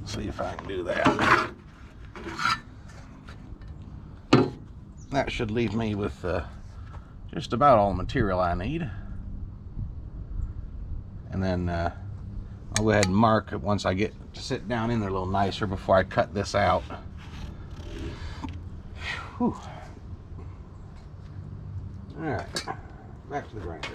S2: See if I can do that. That should leave me with just about all the material I need. And then I'll go ahead and mark it once I get to sit down in there a little nicer before I cut this out. Whew. All right, back to the grinder.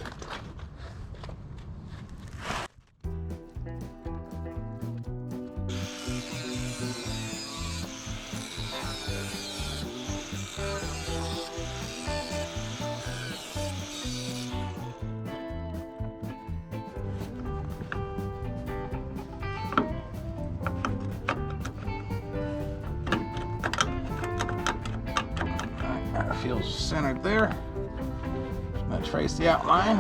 S2: Feels centered there. I'm going to trace the outline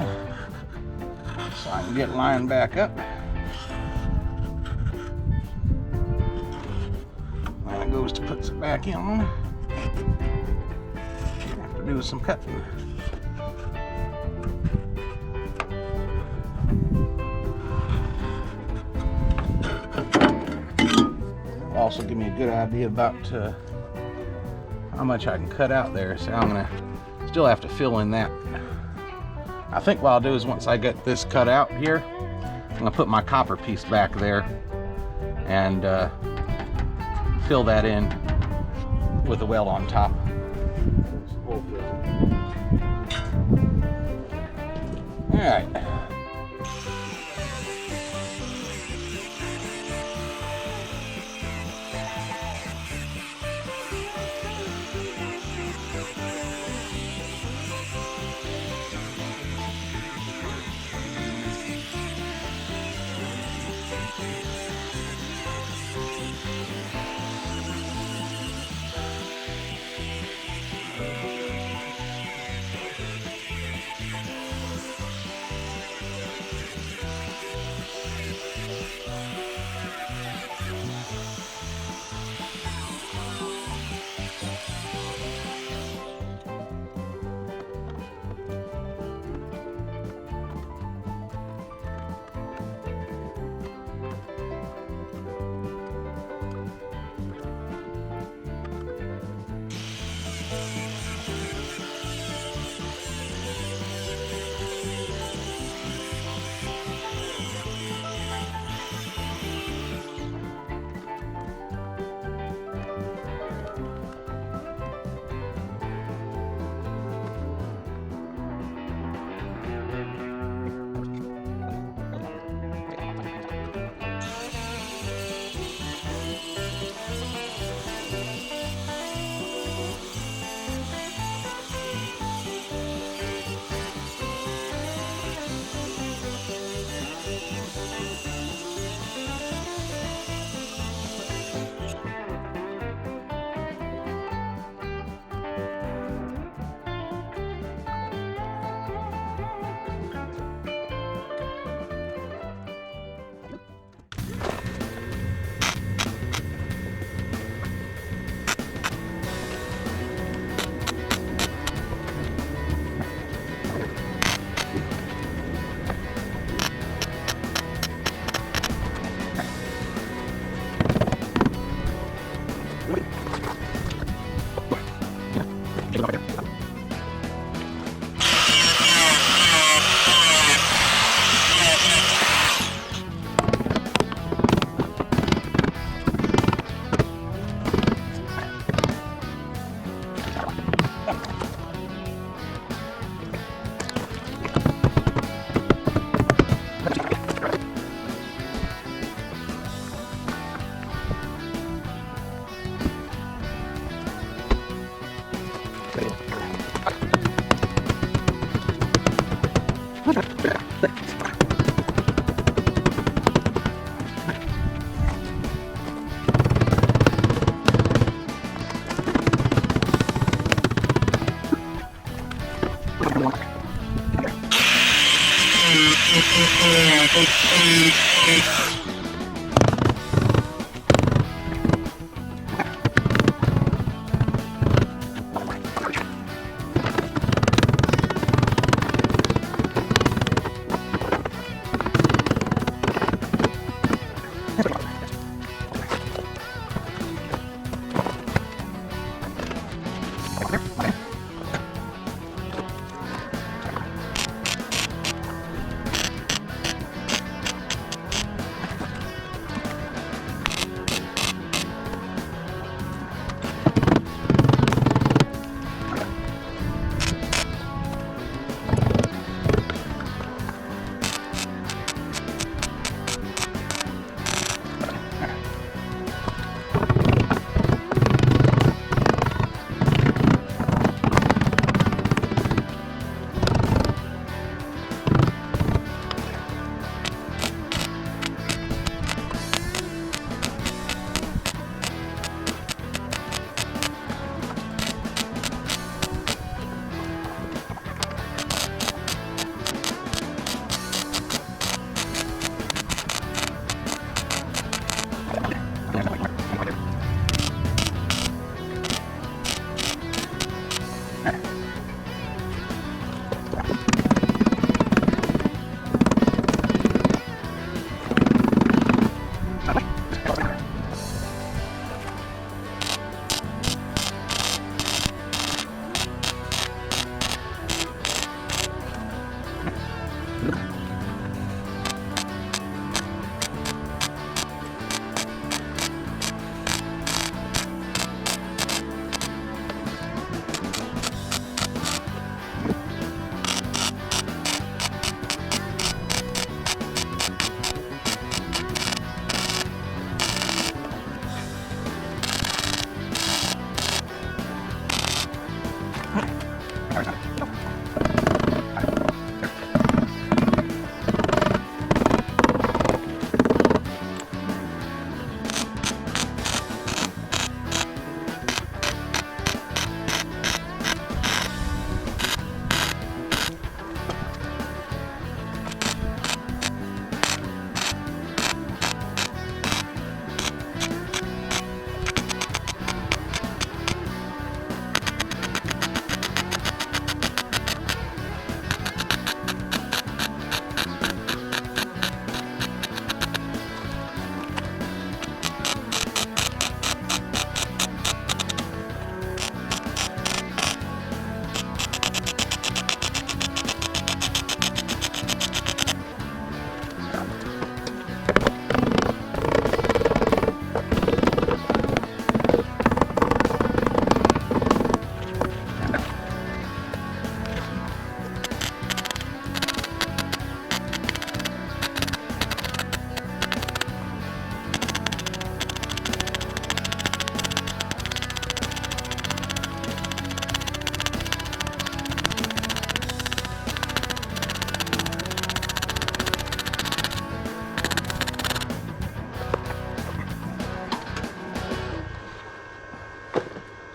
S2: so I can get lined back up. When it goes to puts it back in, have to do some cutting. It'll also give me a good idea about how much I can cut out there. So I'm gonna still have to fill in that. I think what I'll do is once I get this cut out here, I'm gonna put my copper piece back there and fill that in with a weld on top. All right.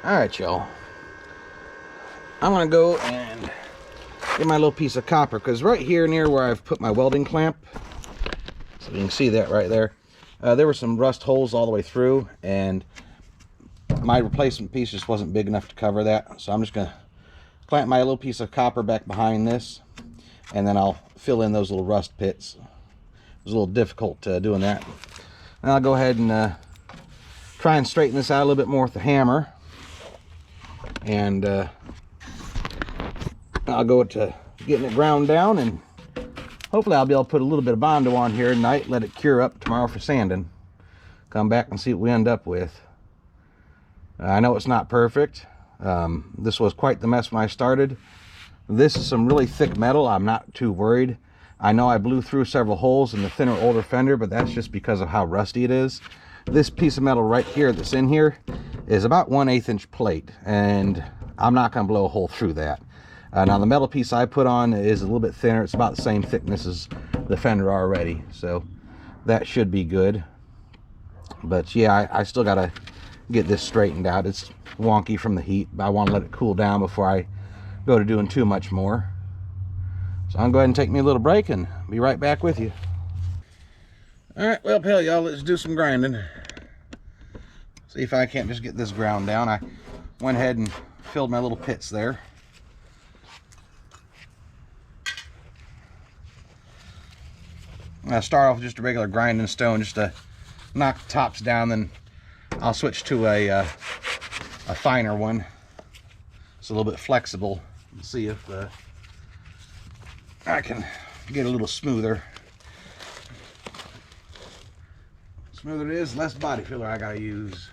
S1: All right, y'all. I'm gonna go and get my little piece of copper, because right here near where I've put my welding clamp, so you can see that right there, there were some rust holes all the way through, and my replacement piece just wasn't big enough to cover that. So I'm just gonna clamp my little piece of copper back behind this, and then I'll fill in those little rust pits. It was a little difficult doing that. And I'll go ahead and try and straighten this out a little bit more with the hammer. And I'll go to getting it ground down, and hopefully I'll be able to put a little bit of Bondo on here tonight, let it cure up tomorrow for sanding. Come back and see what we end up with. I know it's not perfect. This was quite the mess when I started. This is some really thick metal. I'm not too worried. I know I blew through several holes in the thinner, older Fender, but that's just because of how rusty it is. This piece of metal right here that's in here is about 1/8 inch plate, and I'm not going to blow a hole through that. Now the metal piece I put on is a little bit thinner. It's about the same thickness as the Fender already, so that should be good. But yeah, I still got to get this straightened out. It's wonky from the heat, but I want to let it cool down before I go to doing too much more. So I'm going to go ahead and take me a little break and be right back with you.
S2: All right, well, hell, y'all, let's do some grinding. See if I can't just get this ground down. I went ahead and filled my little pits there. I'll start off with just a regular grinding stone just to knock the tops down, then I'll switch to a finer one. It's a little bit flexible. Let's see if I can get a little smoother. Smoother it is, less body filler I gotta use.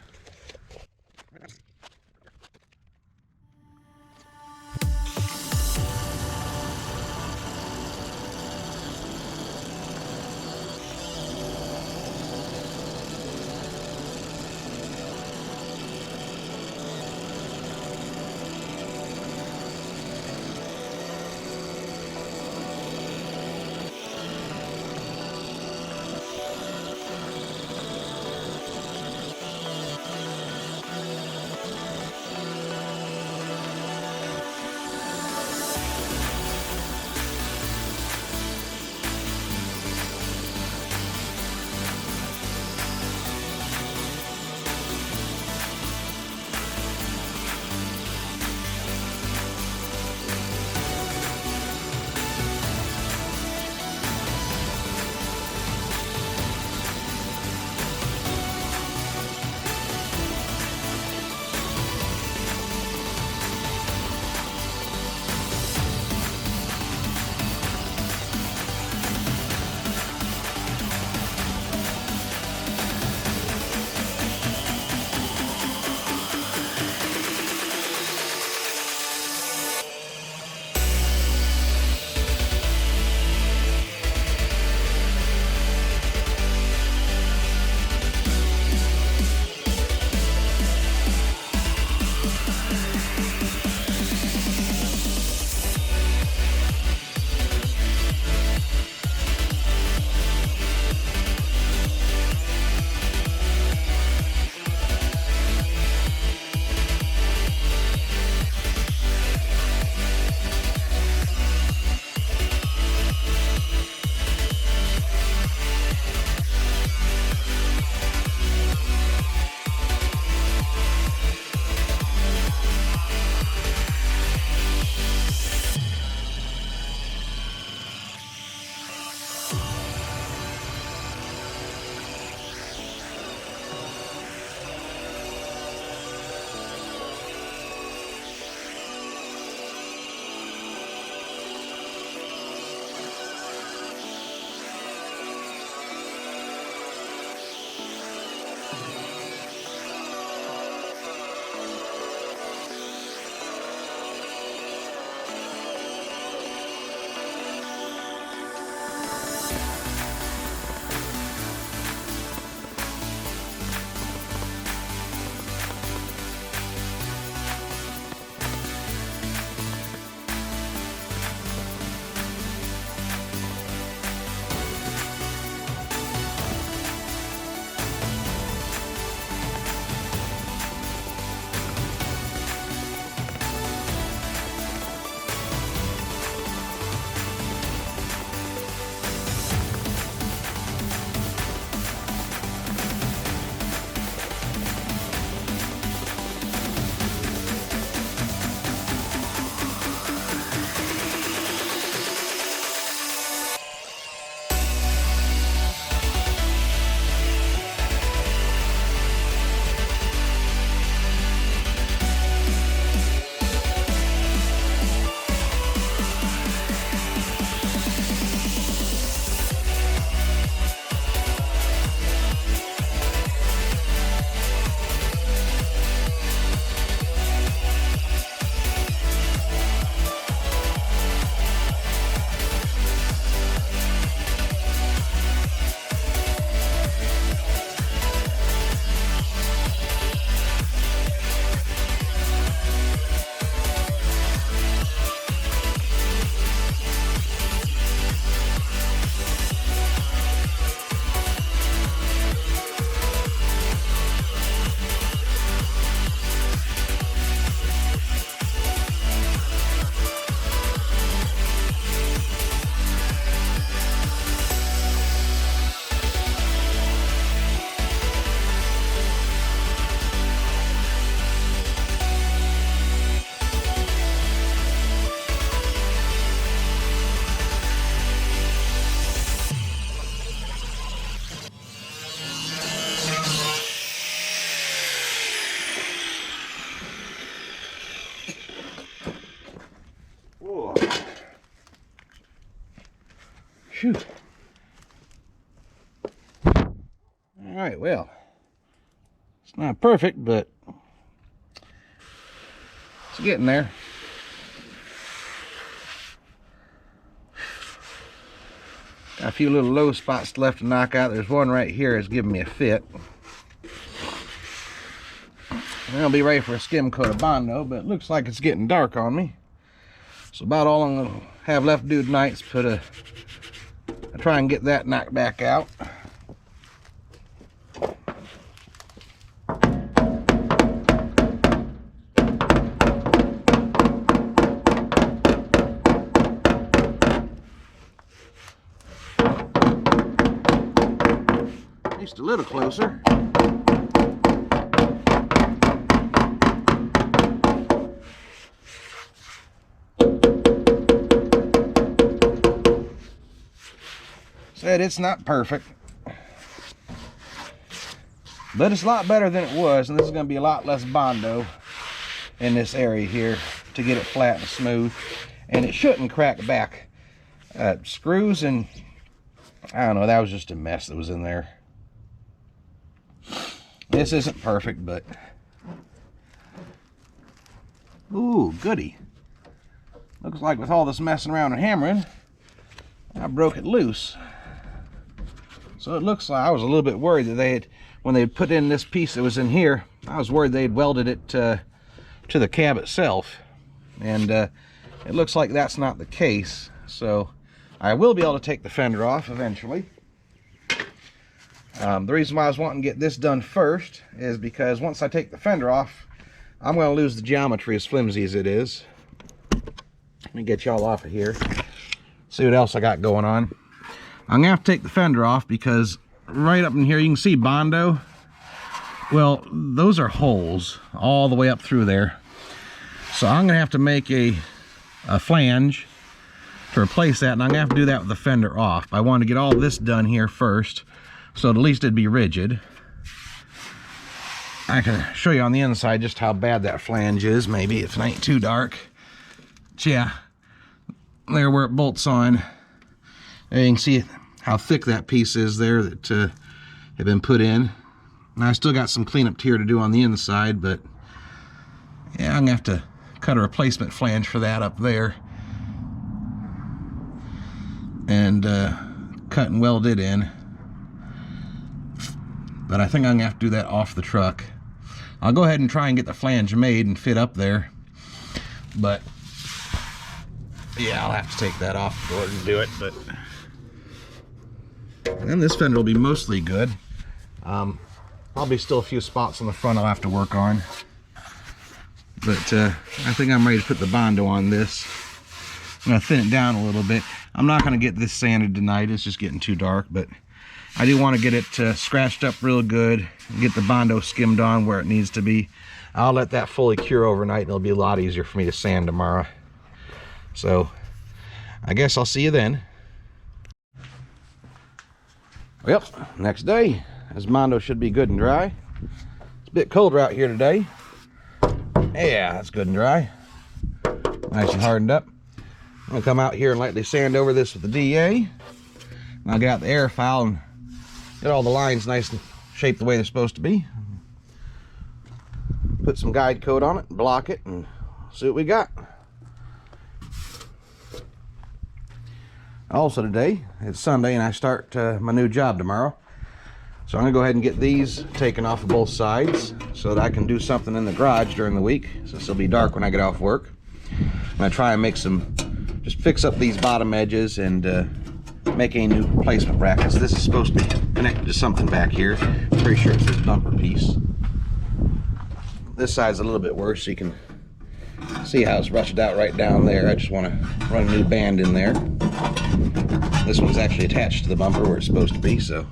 S2: well. It's not perfect, but it's getting there. Got a few little low spots left to knock out. There's one right here that's giving me a fit. And I'll be ready for a skim coat of Bondo, but it looks like it's getting dark on me. So about all I'm gonna have left to do tonight is try and get that knocked back out. At least a little closer. Said it's not perfect, but it's a lot better than it was, and this is going to be a lot less Bondo in this area here to get it flat and smooth, and it shouldn't crack back. Screws and I don't know, that was just a mess that was in there. This isn't perfect, but ooh, goody. Looks like with all this messing around and hammering, I broke it loose. So it looks like I was a little bit worried that when they put in this piece that was in here, I was worried they'd welded it to the cab itself. And it looks like that's not the case. So I will be able to take the fender off eventually. The reason why I was wanting to get this done first is because once I take the fender off, I'm going to lose the geometry as flimsy as it is. Let me get y'all off of here. See what else I got going on. I'm gonna have to take the fender off because right up in here you can see Bondo. Well, those are holes all the way up through there. So I'm gonna have to make a flange to replace that, and I'm gonna have to do that with the fender off. I want to get all this done here first, so at least it'd be rigid. I can show you on the inside just how bad that flange is, maybe if it ain't too dark. But yeah, there where it bolts on. There you can see how thick that piece is there that had been put in. And I still got some cleanup here to do on the inside, but yeah, I'm gonna have to cut a replacement flange for that up there and cut and weld it in. But I think I'm gonna have to do that off the truck. I'll go ahead and try and get the flange made and fit up there, but yeah, I'll have to take that off in order to do it. But and then this fender will be mostly good. Probably still a few spots on the front I'll have to work on, but I think I'm ready to put the Bondo on this. I'm gonna thin it down a little bit. I'm not gonna get this sanded tonight, it's just getting too dark, but I do want to get it scratched up real good and get the Bondo skimmed on where it needs to be. I'll let that fully cure overnight and it'll be a lot easier for me to sand tomorrow. So I guess I'll see you then. Well, next day, this Bondo should be good and dry. It's a bit colder out here today. Yeah, that's good and dry. Nice and hardened up. I'm gonna come out here and lightly sand over this with the DA. I'll get out the air file and get all the lines nice and shaped the way they're supposed to be. Put some guide coat on it, block it, and see what we got. Also today, it's Sunday and I start my new job tomorrow. So I'm gonna go ahead and get these taken off of both sides so that I can do something in the garage during the week, since it'll be dark when I get off work. I'm gonna try and make just fix up these bottom edges and make a new replacement bracket. So this is supposed to be connected to something back here. I'm pretty sure it's this bumper piece. This side's a little bit worse, so you can see how it's rusted out right down there. I just want to run a new band in there. This one's actually attached to the bumper where it's supposed to be, so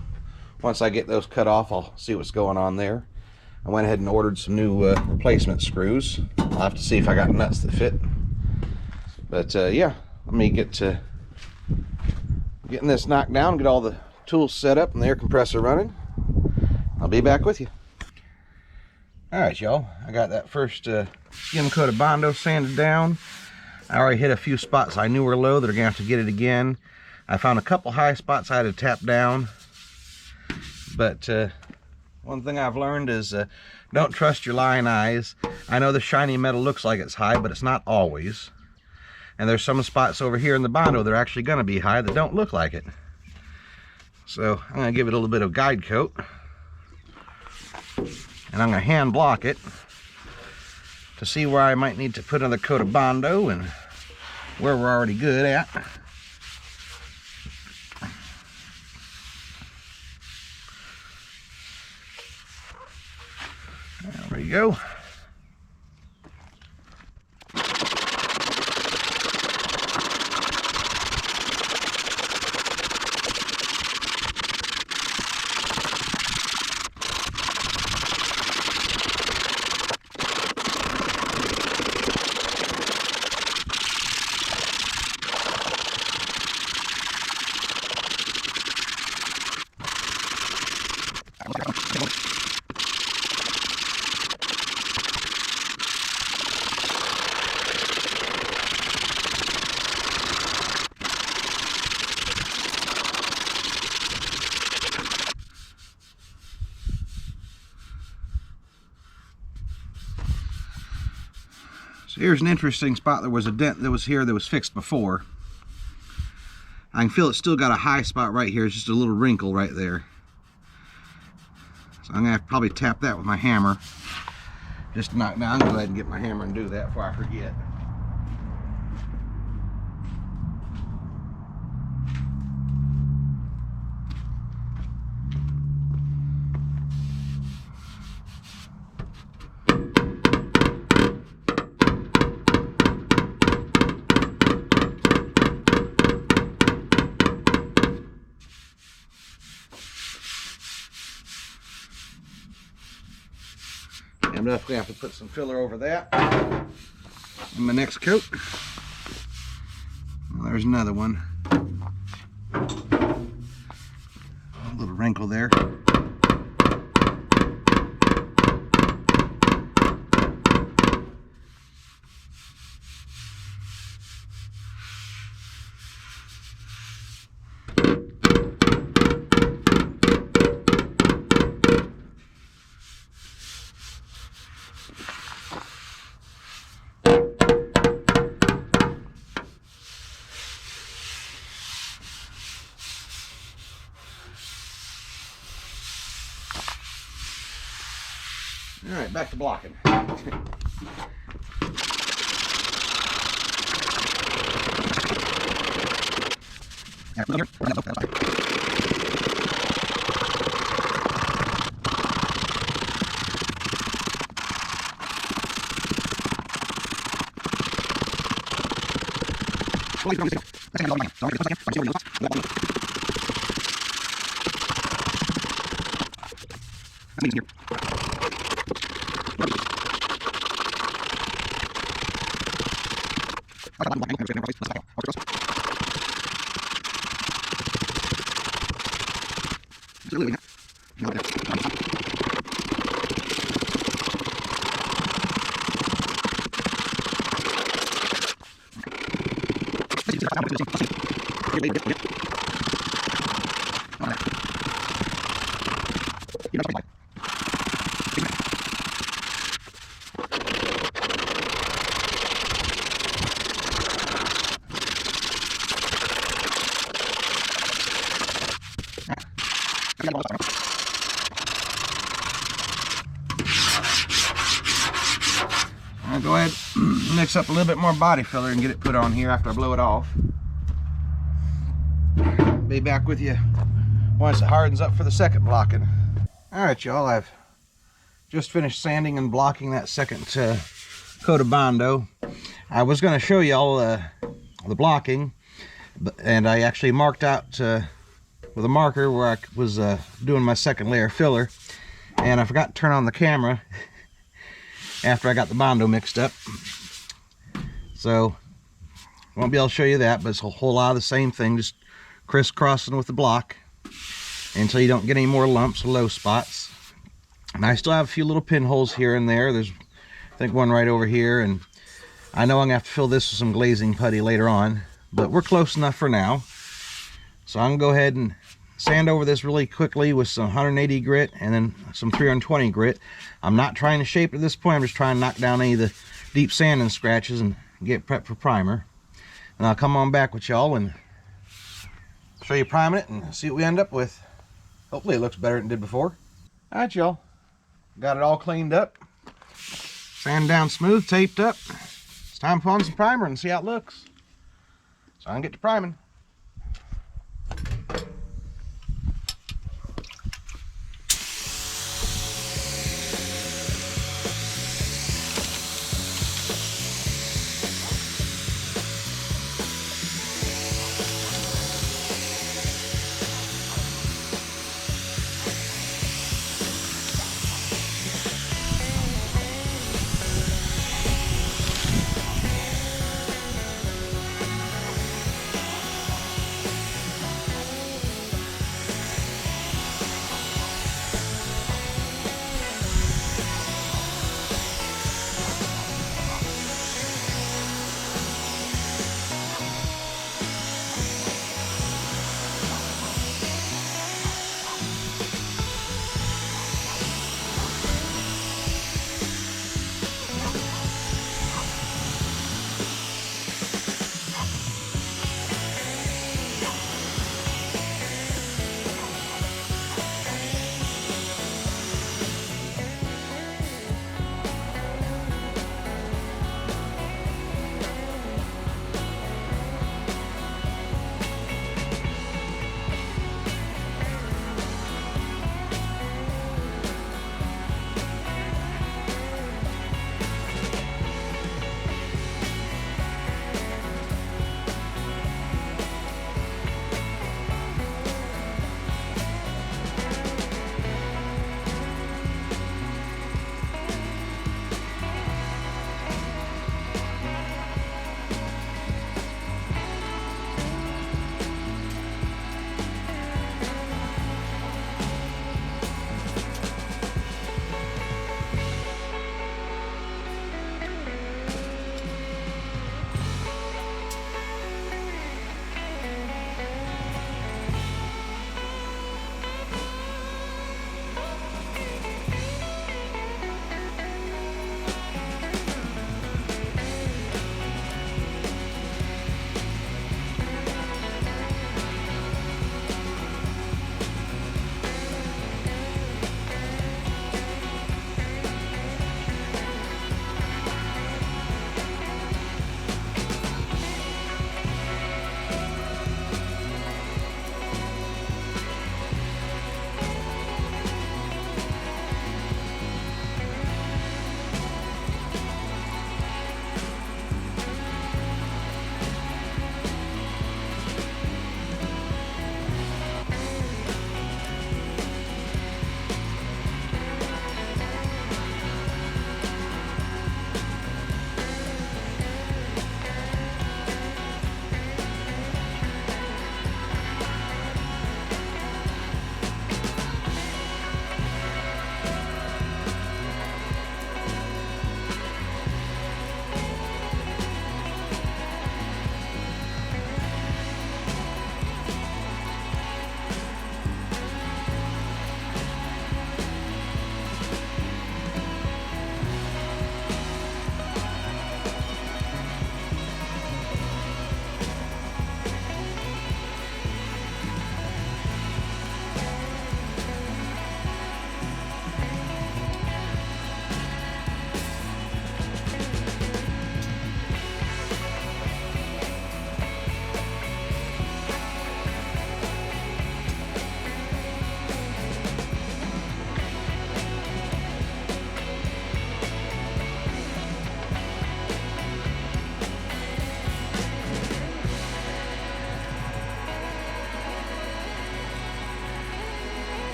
S2: once I get those cut off, I'll see what's going on there. I went ahead and ordered some new replacement screws. I'll have to see if I got nuts that fit. But yeah, let me get to getting this knocked down, get all the tools set up and the air compressor running. I'll be back with you. Alright y'all, I got that first skim coat of Bondo sanded down. I already hit a few spots I knew were low that are gonna have to get it again. I found a couple high spots I had to tap down, but
S1: One thing I've learned is don't trust your lying eyes. I know the shiny metal looks like it's high, but it's not always. And there's some spots over here in the Bondo that are actually going to be high that don't look like it. So I'm going to give it a little bit of guide coat. And I'm going to hand block it to see where I might need to put another coat of Bondo and where we're already good at. There we go. So here's an interesting spot. There was a dent that was here that was fixed before. I can feel it's still got a high spot right here. It's just a little wrinkle right there. So I'm gonna have to probably tap that with my hammer. Just to knock down. I'm gonna go ahead and get my hammer and do that before I forget. I'm definitely have to put some filler over that in my next coat. Well, there's another one. A little wrinkle there. All right, back to blocking. I'll go ahead and mix up a little bit more body filler and get it put on here after I blow it off. Be back with you once it hardens up for the second blocking. Alright y'all, I've just finished sanding and blocking that second coat of Bondo. I was going to show y'all the blocking, and I actually marked out with a marker where I was doing my second layer of filler, and I forgot to turn on the camera after I got the Bondo mixed up, so won't be able to show you that, but it's a whole lot of the same thing, just crisscrossing with the block until you don't get any more lumps or low spots. And I still have a few little pinholes here and there. There's, I think, one right over here, and I know I'm gonna have to fill this with some glazing putty later on, but we're close enough for now. So I'm gonna go ahead and sand over this really quickly with some 180 grit and then some 320 grit. I'm not trying to shape it at this point. I'm just trying to knock down any of the deep sanding scratches and get prepped for primer. And I'll come on back with y'all and show you priming it and see what we end up with. Hopefully it looks better than it did before. All right, y'all. Got it all cleaned up. Sand down smooth, taped up. It's time to put on some primer and see how it looks. So I can get to priming.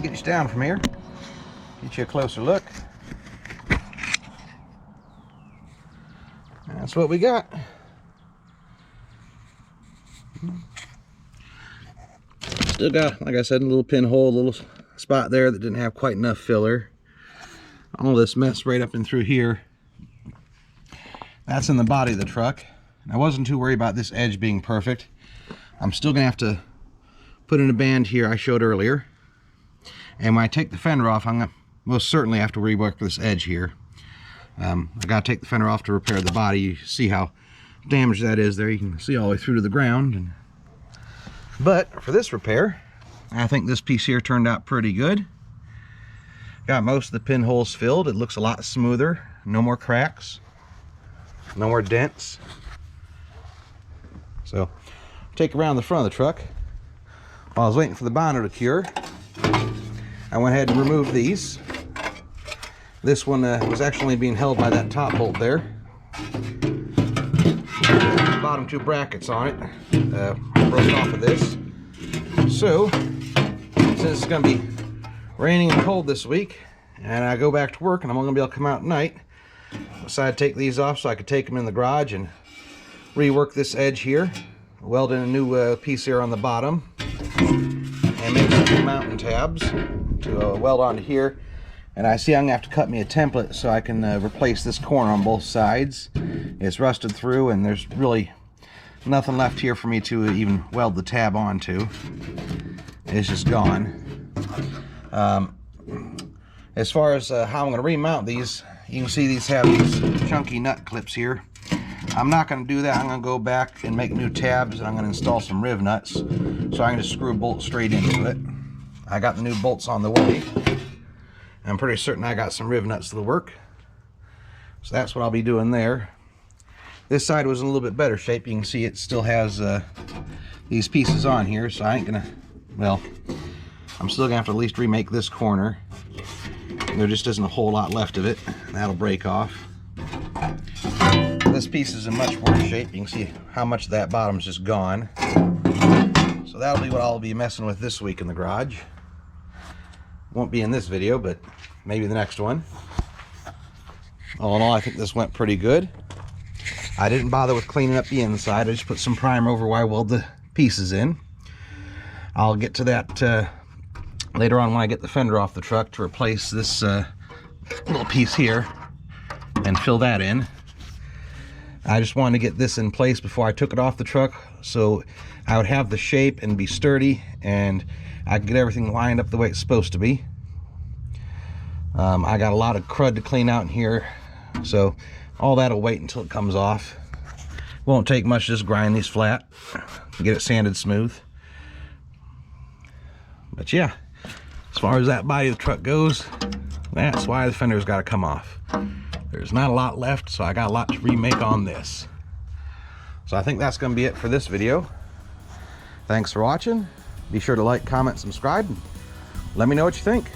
S1: Get you down from here, get you a closer look. That's what we got. Still got, like I said, a little pinhole, a little spot there that didn't have quite enough filler. All this mess right up and through here. That's in the body of the truck. I wasn't too worried about this edge being perfect. I'm still gonna have to put in a band here I showed earlier. And when I take the fender off, I'm gonna most certainly have to rework this edge here. I gotta take the fender off to repair the body. You see how damaged that is there. You can see all the way through to the ground. But for this repair, I think this piece here turned out pretty good. Got most of the pinholes filled. It looks a lot smoother. No more cracks. No more dents. So, take around the front of the truck. While I was waiting for the binder to cure, I went ahead and removed these. This one was actually being held by that top bolt there. The bottom two brackets on it broke off of this. So, since it's going to be raining and cold this week, and I go back to work and I'm only going to be able to come out at night, I decided to take these off so I could take them in the garage and rework this edge here. Weld in a new piece here on the bottom and make some new mounting tabs to weld onto here. And I see I'm gonna have to cut me a template so I can replace this corner on both sides. It's rusted through and there's really nothing left here for me to even weld the tab onto. It's just gone. As far as how I'm gonna remount these, you can see these have these chunky nut clips here. I'm not gonna do that. I'm gonna go back and make new tabs, and I'm gonna install some riv nuts so I can just screw a bolt straight into it. I got the new bolts on the way. I'm pretty certain I got some riv nuts that'll work. So that's what I'll be doing there. This side was in a little bit better shape. You can see it still has these pieces on here, so I ain't gonna, well, I'm still gonna have to at least remake this corner. There just isn't a whole lot left of it. That'll break off. This piece is in much worse shape. You can see how much of that bottom's just gone. So that'll be what I'll be messing with this week in the garage. Won't be in this video, but maybe the next one. All in all, I think this went pretty good. I didn't bother with cleaning up the inside. I just put some primer over where I weld the pieces in. I'll get to that later on when I get the fender off the truck to replace this little piece here and fill that in. I just wanted to get this in place before I took it off the truck so I would have the shape and be sturdy and I could get everything lined up the way it's supposed to be. I got a lot of crud to clean out in here, so all that'll wait until it comes off. Won't take much to just grind these flat, get it sanded smooth. But yeah, as far as that body of the truck goes, that's why the fender's got to come off. There's not a lot left, so I got a lot to remake on this. So I think that's going to be it for this video. Thanks for watching. Be sure to like, comment, subscribe, and let me know what you think.